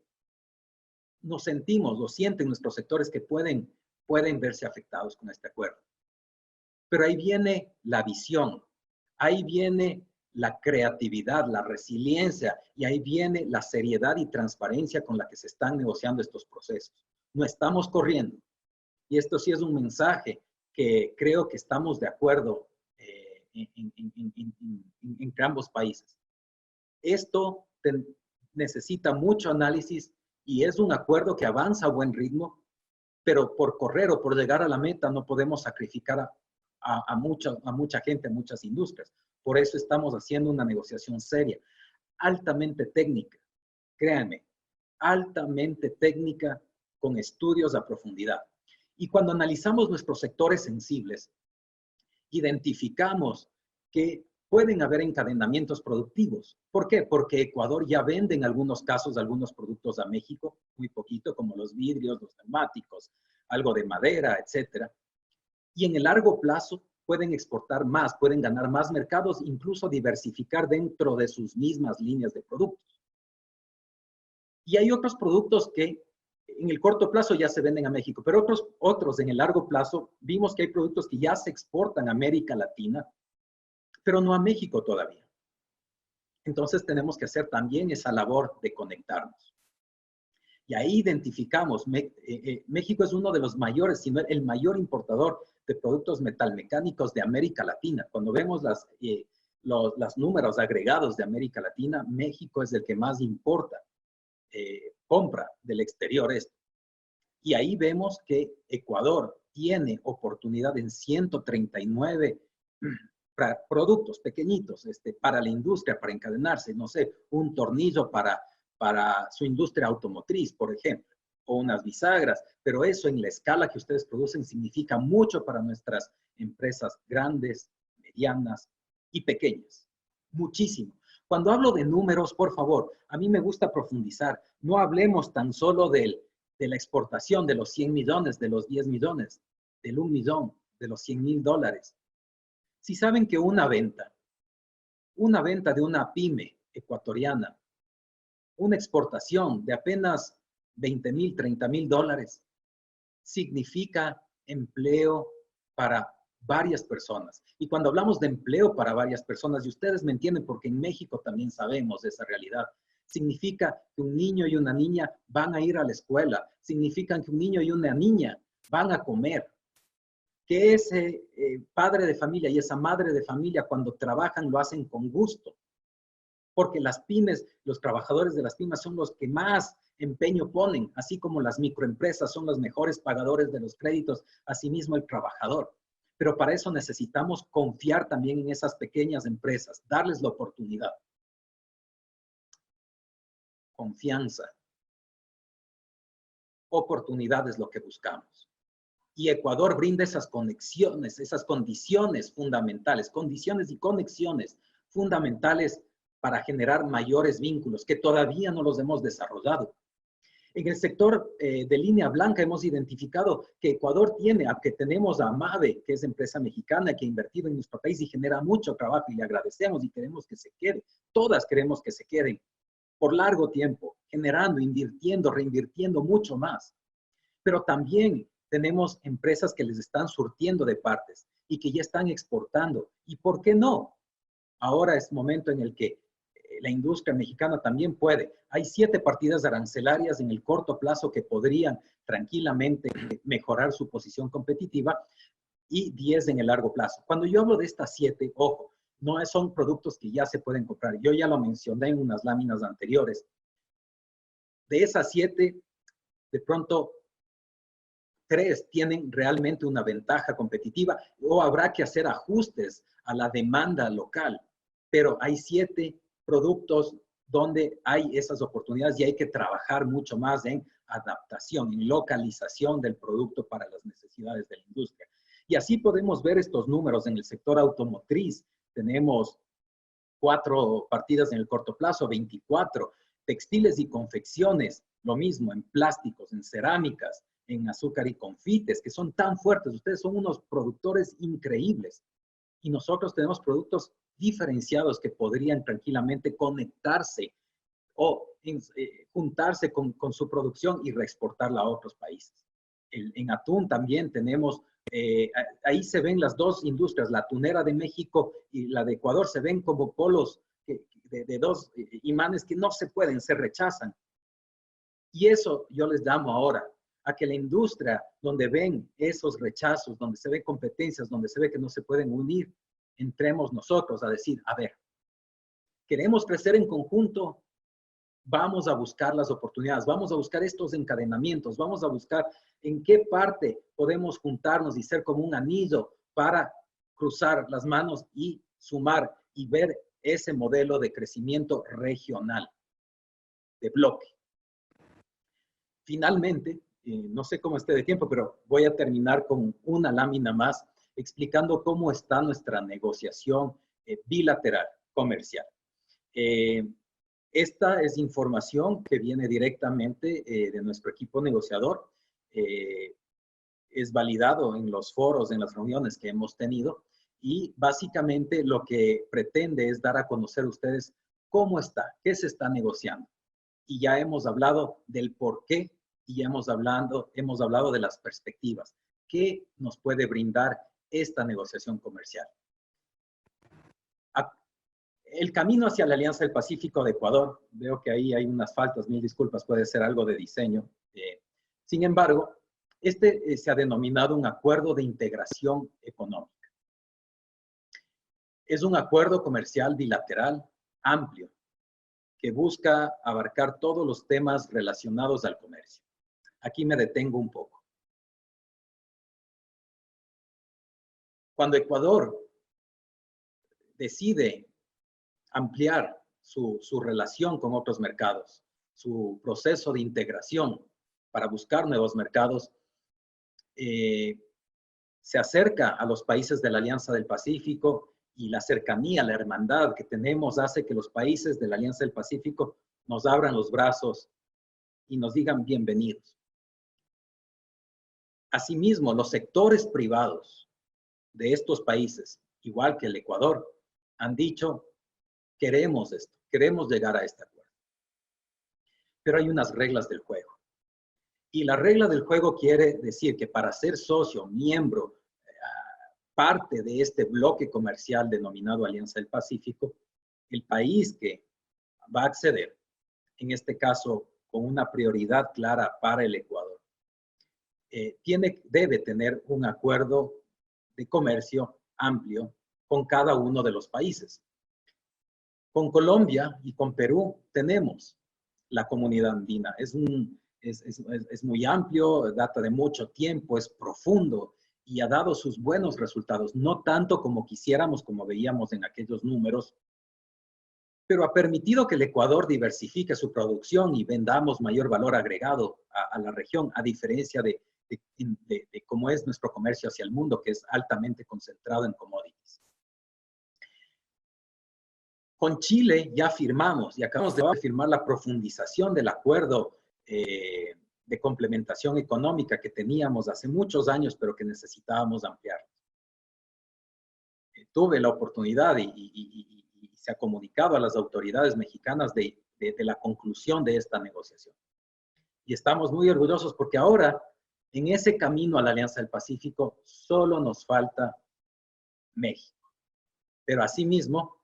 nos sentimos, lo sienten nuestros sectores que pueden verse afectados con este acuerdo. Pero ahí viene la visión, ahí viene la creatividad, la resiliencia, y ahí viene la seriedad y transparencia con la que se están negociando estos procesos. No estamos corriendo. Y esto sí es un mensaje que creo que estamos de acuerdo en ambos países. Esto necesita mucho análisis y es un acuerdo que avanza a buen ritmo, pero por correr o por llegar a la meta no podemos sacrificar a mucha gente, a muchas industrias. Por eso estamos haciendo una negociación seria, altamente técnica, créanme, altamente técnica con estudios a profundidad. Y cuando analizamos nuestros sectores sensibles, identificamos que pueden haber encadenamientos productivos. ¿Por qué? Porque Ecuador ya vende en algunos casos algunos productos a México, muy poquito, como los vidrios, los neumáticos, algo de madera, etcétera. Y en el largo plazo pueden exportar más, pueden ganar más mercados, incluso diversificar dentro de sus mismas líneas de productos. Y hay otros productos que en el corto plazo ya se venden a México, pero otros en el largo plazo vimos que hay productos que ya se exportan a América Latina, pero no a México todavía. Entonces tenemos que hacer también esa labor de conectarnos. Y ahí identificamos, México es uno de los mayores, si no el mayor importador de productos metalmecánicos de América Latina. Cuando vemos los números agregados de América Latina, México es el que más importa, compra del exterior esto. Y ahí vemos que Ecuador tiene oportunidad en 139 productos pequeñitos para la industria, para encadenarse, no sé, un tornillo para su industria automotriz, por ejemplo, o unas bisagras, pero eso en la escala que ustedes producen significa mucho para nuestras empresas grandes, medianas y pequeñas. Muchísimo. Cuando hablo de números, por favor, a mí me gusta profundizar. No hablemos tan solo de la exportación, de los 100 millones, de los 10 millones, del 1 millón, de los $100,000. Si saben que una venta de una pyme ecuatoriana, una exportación de apenas $20,000, $30,000, significa empleo para varias personas. Y cuando hablamos de empleo para varias personas, y ustedes me entienden porque en México también sabemos de esa realidad, significa que un niño y una niña van a ir a la escuela, significa que un niño y una niña van a comer, que ese padre de familia y esa madre de familia cuando trabajan lo hacen con gusto, porque las pymes, los trabajadores de las pymes son los que más empeño ponen, así como las microempresas son los mejores pagadores de los créditos, asimismo el trabajador. Pero para eso necesitamos confiar también en esas pequeñas empresas, darles la oportunidad. Confianza. Oportunidad es lo que buscamos. Y Ecuador brinda esas conexiones, esas condiciones fundamentales, condiciones y conexiones fundamentales para generar mayores vínculos que todavía no los hemos desarrollado. En el sector de línea blanca hemos identificado que Ecuador tiene, que tenemos a Amave, que es empresa mexicana que ha invertido en nuestro país y genera mucho trabajo y le agradecemos y queremos que se quede. Todas queremos que se queden por largo tiempo, generando, invirtiendo, reinvirtiendo mucho más. Pero también tenemos empresas que les están surtiendo de partes y que ya están exportando. ¿Y por qué no? Ahora es momento en el que la industria mexicana también puede. Hay 7 partidas arancelarias en el corto plazo que podrían tranquilamente mejorar su posición competitiva y 10 en el largo plazo. Cuando yo hablo de estas 7, ojo, no son productos que ya se pueden comprar. Yo ya lo mencioné en unas láminas anteriores. De esas 7, de pronto, 3 tienen realmente una ventaja competitiva o habrá que hacer ajustes a la demanda local. Pero hay 7 productos donde hay esas oportunidades y hay que trabajar mucho más en adaptación, en localización del producto para las necesidades de la industria. Y así podemos ver estos números en el sector automotriz. Tenemos 4 partidas en el corto plazo, 24. Textiles y confecciones, lo mismo, en plásticos, en cerámicas, en azúcar y confites, que son tan fuertes. Ustedes son unos productores increíbles. Y nosotros tenemos productos diferenciados que podrían tranquilamente conectarse o juntarse con su producción y reexportarla a otros países. En atún también tenemos, ahí se ven las 2 industrias, la atunera de México y la de Ecuador, se ven como polos de 2 imanes que no se pueden, se rechazan. Y eso yo les llamo ahora a que la industria, donde ven esos rechazos, donde se ven competencias, donde se ve que no se pueden unir, entremos nosotros a decir, a ver, queremos crecer en conjunto, vamos a buscar las oportunidades, vamos a buscar estos encadenamientos, vamos a buscar en qué parte podemos juntarnos y ser como un anillo para cruzar las manos y sumar y ver ese modelo de crecimiento regional, de bloque. Finalmente, no sé cómo esté de tiempo, pero voy a terminar con una lámina más explicando cómo está nuestra negociación bilateral comercial. Esta es información que viene directamente de nuestro equipo negociador. Es validado en los foros, en las reuniones que hemos tenido y básicamente lo que pretende es dar a conocer a ustedes cómo está, qué se está negociando. Y ya hemos hablado del por qué y ya hemos hablado de las perspectivas. ¿Qué nos puede brindar esta negociación comercial? El camino hacia la Alianza del Pacífico de Ecuador, veo que ahí hay unas faltas, mil disculpas, puede ser algo de diseño. Sin embargo, se ha denominado un acuerdo de integración económica. Es un acuerdo comercial bilateral amplio que busca abarcar todos los temas relacionados al comercio. Aquí me detengo un poco. Cuando Ecuador decide ampliar su relación con otros mercados, su proceso de integración para buscar nuevos mercados, se acerca a los países de la Alianza del Pacífico y la cercanía, la hermandad que tenemos hace que los países de la Alianza del Pacífico nos abran los brazos y nos digan bienvenidos. Asimismo, los sectores privados de estos países, igual que el Ecuador, han dicho, queremos esto, queremos llegar a este acuerdo. Pero hay unas reglas del juego. Y la regla del juego quiere decir que para ser socio, miembro, parte de este bloque comercial denominado Alianza del Pacífico, el país que va a acceder, en este caso con una prioridad clara para el Ecuador, debe tener un acuerdo de comercio amplio con cada uno de los países. Con Colombia y con Perú tenemos la comunidad andina. Es muy amplio, data de mucho tiempo, es profundo y ha dado sus buenos resultados. No tanto como quisiéramos, como veíamos en aquellos números, pero ha permitido que el Ecuador diversifique su producción y vendamos mayor valor agregado a la región, a diferencia de cómo es nuestro comercio hacia el mundo, que es altamente concentrado en commodities. Con Chile ya firmamos y acabamos de firmar la profundización del acuerdo de complementación económica que teníamos hace muchos años, pero que necesitábamos ampliar. Tuve la oportunidad y se ha comunicado a las autoridades mexicanas de la conclusión de esta negociación. Y estamos muy orgullosos porque ahora, en ese camino a la Alianza del Pacífico, solo nos falta México. Pero asimismo,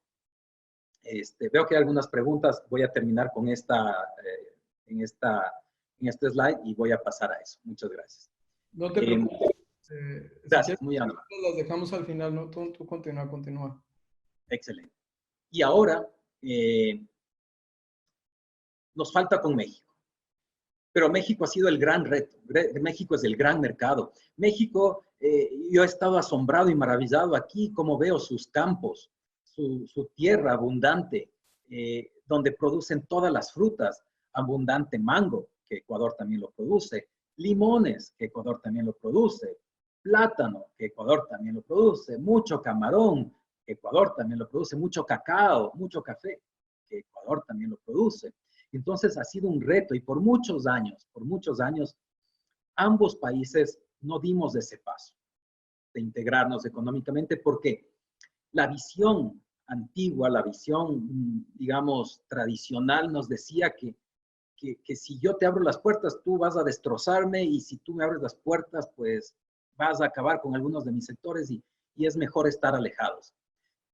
veo que hay algunas preguntas. Voy a terminar con en este slide y voy a pasar a eso. Muchas gracias. No te preocupes. Gracias, si muy amable. las dejamos al final, ¿no? Tú continúa. Excelente. Y ahora nos falta con México. Pero México ha sido el gran reto. México es el gran mercado. México, yo he estado asombrado y maravillado aquí como veo sus campos, su tierra abundante, donde producen todas las frutas, abundante mango, que Ecuador también lo produce, limones, que Ecuador también lo produce, plátano, que Ecuador también lo produce, mucho camarón, que Ecuador también lo produce, mucho cacao, mucho café, que Ecuador también lo produce. Entonces ha sido un reto y por muchos años, ambos países no dimos ese paso de integrarnos económicamente porque la visión antigua, la visión, digamos, tradicional nos decía que si yo te abro las puertas, tú vas a destrozarme y si tú me abres las puertas, pues vas a acabar con algunos de mis sectores y es mejor estar alejados.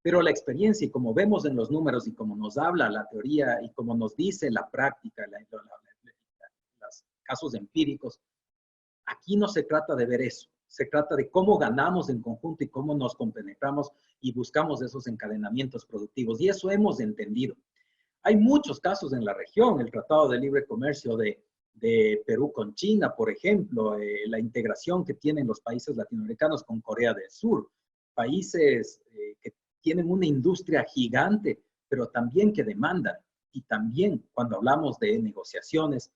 Pero la experiencia y como vemos en los números y como nos habla la teoría y como nos dice la práctica, los casos empíricos, aquí no se trata de ver eso. Se trata de cómo ganamos en conjunto y cómo nos compenetramos y buscamos esos encadenamientos productivos. Y eso hemos entendido. Hay muchos casos en la región, el Tratado de Libre Comercio de Perú con China, por ejemplo, la integración que tienen los países latinoamericanos con Corea del Sur, países que tienen una industria gigante, pero también que demandan. Y también cuando hablamos de negociaciones,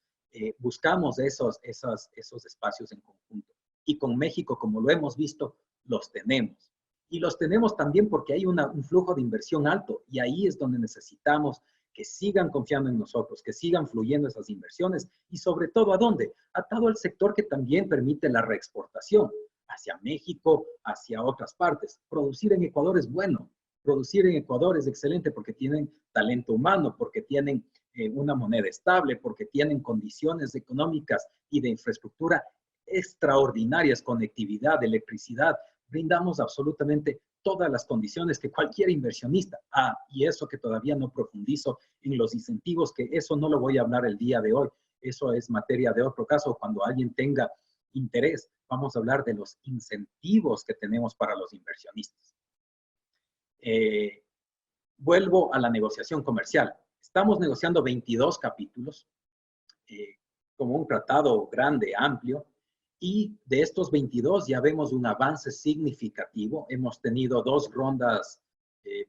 buscamos esos espacios en conjunto. Y con México, como lo hemos visto, los tenemos. Y los tenemos también porque hay un flujo de inversión alto y ahí es donde necesitamos que sigan confiando en nosotros, que sigan fluyendo esas inversiones y sobre todo, ¿a dónde? Atado al sector que también permite la reexportación hacia México, hacia otras partes. Producir en Ecuador es bueno, producir en Ecuador es excelente porque tienen talento humano, porque tienen una moneda estable, porque tienen condiciones económicas y de infraestructura extraordinarias, conectividad, electricidad, brindamos absolutamente todas las condiciones que cualquier inversionista, y eso que todavía no profundizo en los incentivos, que eso no lo voy a hablar el día de hoy, eso es materia de otro caso, cuando alguien tenga interés, vamos a hablar de los incentivos que tenemos para los inversionistas. Vuelvo a la negociación comercial. Estamos negociando 22 capítulos, como un tratado grande, amplio, y de estos 22 ya vemos un avance significativo. Hemos tenido 2 rondas de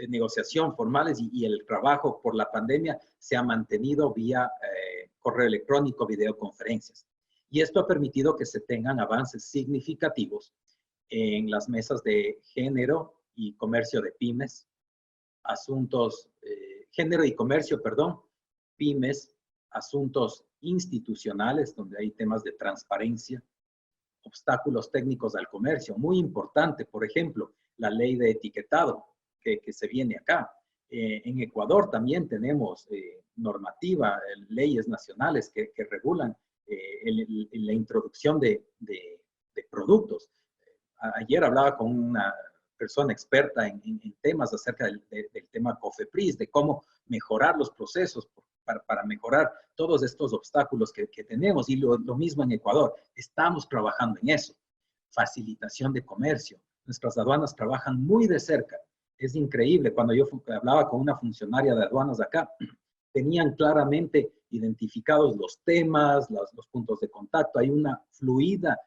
negociación formales y el trabajo por la pandemia se ha mantenido vía correo electrónico, videoconferencias. Y esto ha permitido que se tengan avances significativos en las mesas de género y comercio de pymes, género y comercio, perdón, pymes, asuntos institucionales, donde hay temas de transparencia, obstáculos técnicos al comercio, muy importante, por ejemplo, la ley de etiquetado que se viene acá. En Ecuador también tenemos normativa, leyes nacionales que regulan la introducción de productos. Ayer hablaba con una persona experta en temas acerca del tema COFEPRIS, de cómo mejorar los procesos para mejorar todos estos obstáculos que tenemos. Y lo mismo en Ecuador. Estamos trabajando en eso. Facilitación de comercio. Nuestras aduanas trabajan muy de cerca. Es increíble. Cuando yo hablaba con una funcionaria de aduanas de acá, tenían claramente identificados los temas, los puntos de contacto. Hay una fluida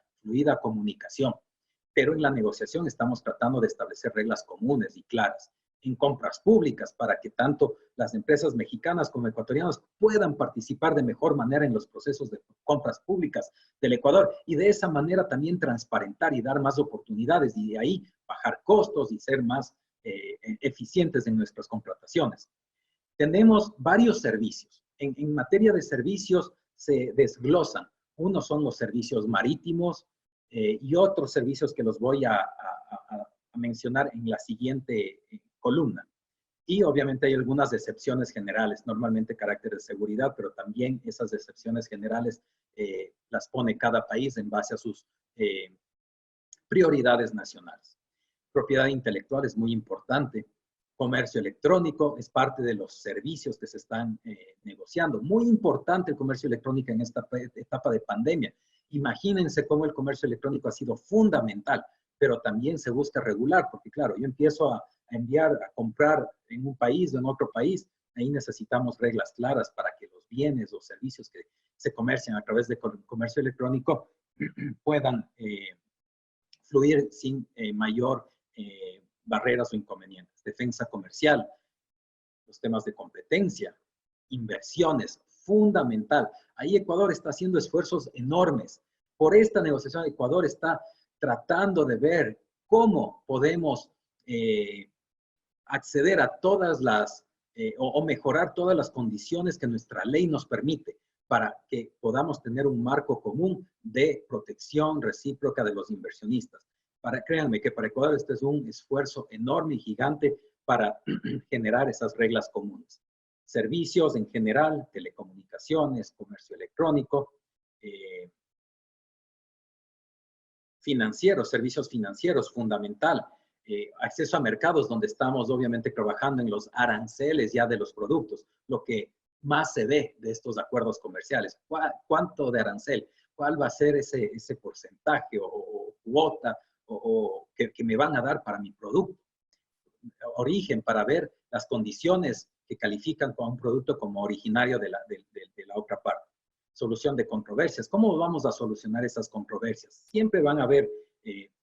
comunicación. Pero en la negociación estamos tratando de establecer reglas comunes y claras en compras públicas para que tanto las empresas mexicanas como ecuatorianas puedan participar de mejor manera en los procesos de compras públicas del Ecuador y de esa manera también transparentar y dar más oportunidades y de ahí bajar costos y ser más eficientes en nuestras contrataciones. Tenemos varios servicios. En materia de servicios se desglosan. Unos son los servicios marítimos, y otros servicios que los voy a mencionar en la siguiente columna. Y obviamente hay algunas excepciones generales, normalmente carácter de seguridad, pero también esas excepciones generales las pone cada país en base a sus prioridades nacionales. Propiedad intelectual es muy importante. Comercio electrónico es parte de los servicios que se están negociando. Muy importante el comercio electrónico en esta etapa de pandemia. Imagínense cómo el comercio electrónico ha sido fundamental, pero también se busca regular, porque claro, yo empiezo a comprar en un país o en otro país, ahí necesitamos reglas claras para que los bienes o servicios se comercian a través de comercio electrónico puedan fluir sin mayor barreras o inconvenientes. Defensa comercial, los temas de competencia, inversiones, fundamental. Ahí Ecuador está haciendo esfuerzos enormes. Por esta negociación, Ecuador está tratando de ver cómo podemos acceder a todas las, o mejorar todas las condiciones que nuestra ley nos permite para que podamos tener un marco común de protección recíproca de los inversionistas. Créanme que para Ecuador este es un esfuerzo enorme y gigante para generar esas reglas comunes. Servicios en general, telecomunicaciones, comercio electrónico, financieros, servicios financieros, fundamental. Acceso a mercados donde estamos obviamente trabajando en los aranceles ya de los productos, lo que más se ve de estos acuerdos comerciales. ¿Cuánto de arancel? ¿Cuál va a ser ese porcentaje o cuota que me van a dar para mi producto? Origen, para ver las condiciones que califican con un producto como originario de la otra parte. Solución de controversias. ¿Cómo vamos a solucionar esas controversias? Siempre van a haber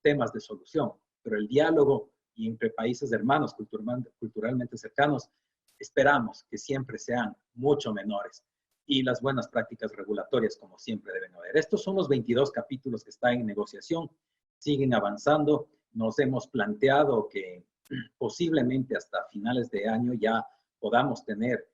temas de solución, pero el diálogo y entre países hermanos culturalmente cercanos, esperamos que siempre sean mucho menores y las buenas prácticas regulatorias como siempre deben haber. Estos son los 22 capítulos que están en negociación, siguen avanzando. Nos hemos planteado que posiblemente hasta finales de año ya podamos tener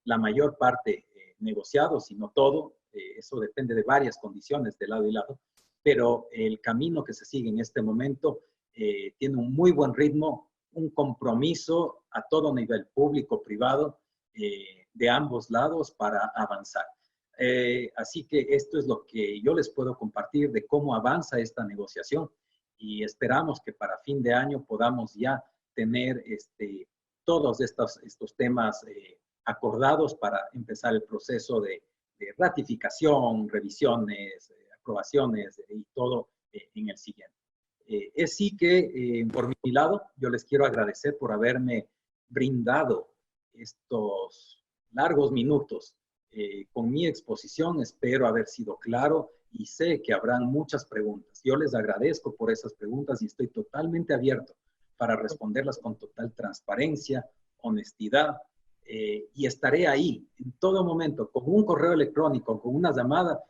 la mayor parte negociado, si no todo. Eso depende de varias condiciones de lado y lado, pero el camino que se sigue en este momento tiene un muy buen ritmo, un compromiso a todo nivel público, privado, de ambos lados para avanzar. Así que esto es lo que yo les puedo compartir de cómo avanza esta negociación y esperamos que para fin de año podamos ya tener todos estos temas acordados para empezar el proceso de ratificación, revisiones, aprobaciones y todo en el siguiente. Es sí que, por mi lado, yo les quiero agradecer por haberme brindado estos largos minutos con mi exposición. Espero haber sido claro y sé que habrán muchas preguntas. Yo les agradezco por esas preguntas y estoy totalmente abierto para responderlas con total transparencia, honestidad, y estaré ahí en todo momento con un correo electrónico, con una llamada,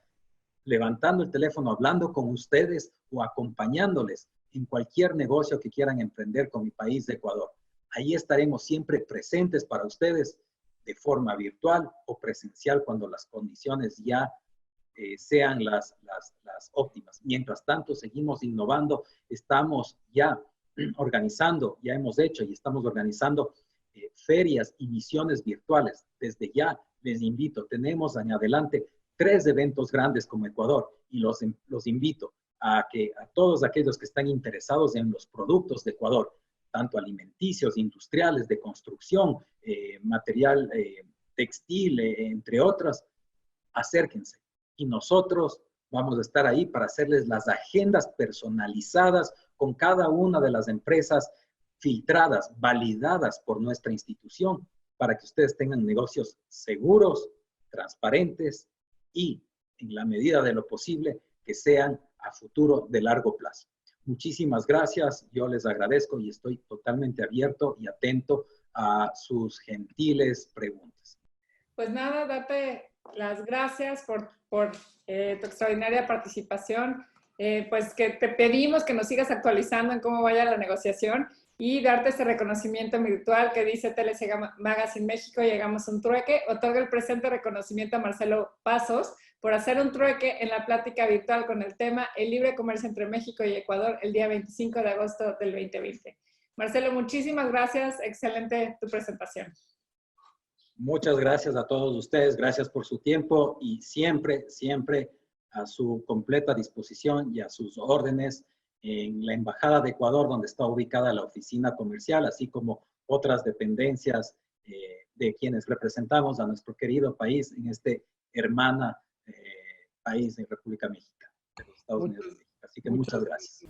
levantando el teléfono, hablando con ustedes o acompañándoles en cualquier negocio que quieran emprender con mi país de Ecuador. Ahí estaremos siempre presentes para ustedes de forma virtual o presencial cuando las condiciones ya sean las óptimas. Mientras tanto, seguimos innovando, estamos ya organizando, ya hemos hecho y estamos organizando ferias y misiones virtuales. Desde ya les invito, tenemos en adelante 3 eventos grandes como Ecuador y los invito a que a todos aquellos que están interesados en los productos de Ecuador, tanto alimenticios, industriales, de construcción, material textil, entre otras, acérquense. Y nosotros vamos a estar ahí para hacerles las agendas personalizadas con cada una de las empresas filtradas, validadas por nuestra institución, para que ustedes tengan negocios seguros, transparentes y, en la medida de lo posible, que sean a futuro de largo plazo. Muchísimas gracias, yo les agradezco y estoy totalmente abierto y atento a sus gentiles preguntas. Pues nada, darte las gracias por tu extraordinaria participación. Pues que te pedimos que nos sigas actualizando en cómo vaya la negociación y darte este reconocimiento virtual que dice TLC Magazine México, llegamos a un trueque. Otorga el presente reconocimiento a Marcelo Pasos por hacer un trueque en la plática virtual con el tema El libre comercio entre México y Ecuador el día 25 de agosto del 2020. Marcelo, muchísimas gracias. Excelente tu presentación. Muchas gracias a todos ustedes. Gracias por su tiempo y siempre, siempre a su completa disposición y a sus órdenes en la Embajada de Ecuador, donde está ubicada la oficina comercial, así como otras dependencias de quienes representamos a nuestro querido país en este hermana país de República Mexicana, de los Estados Unidos. Así que muchas gracias.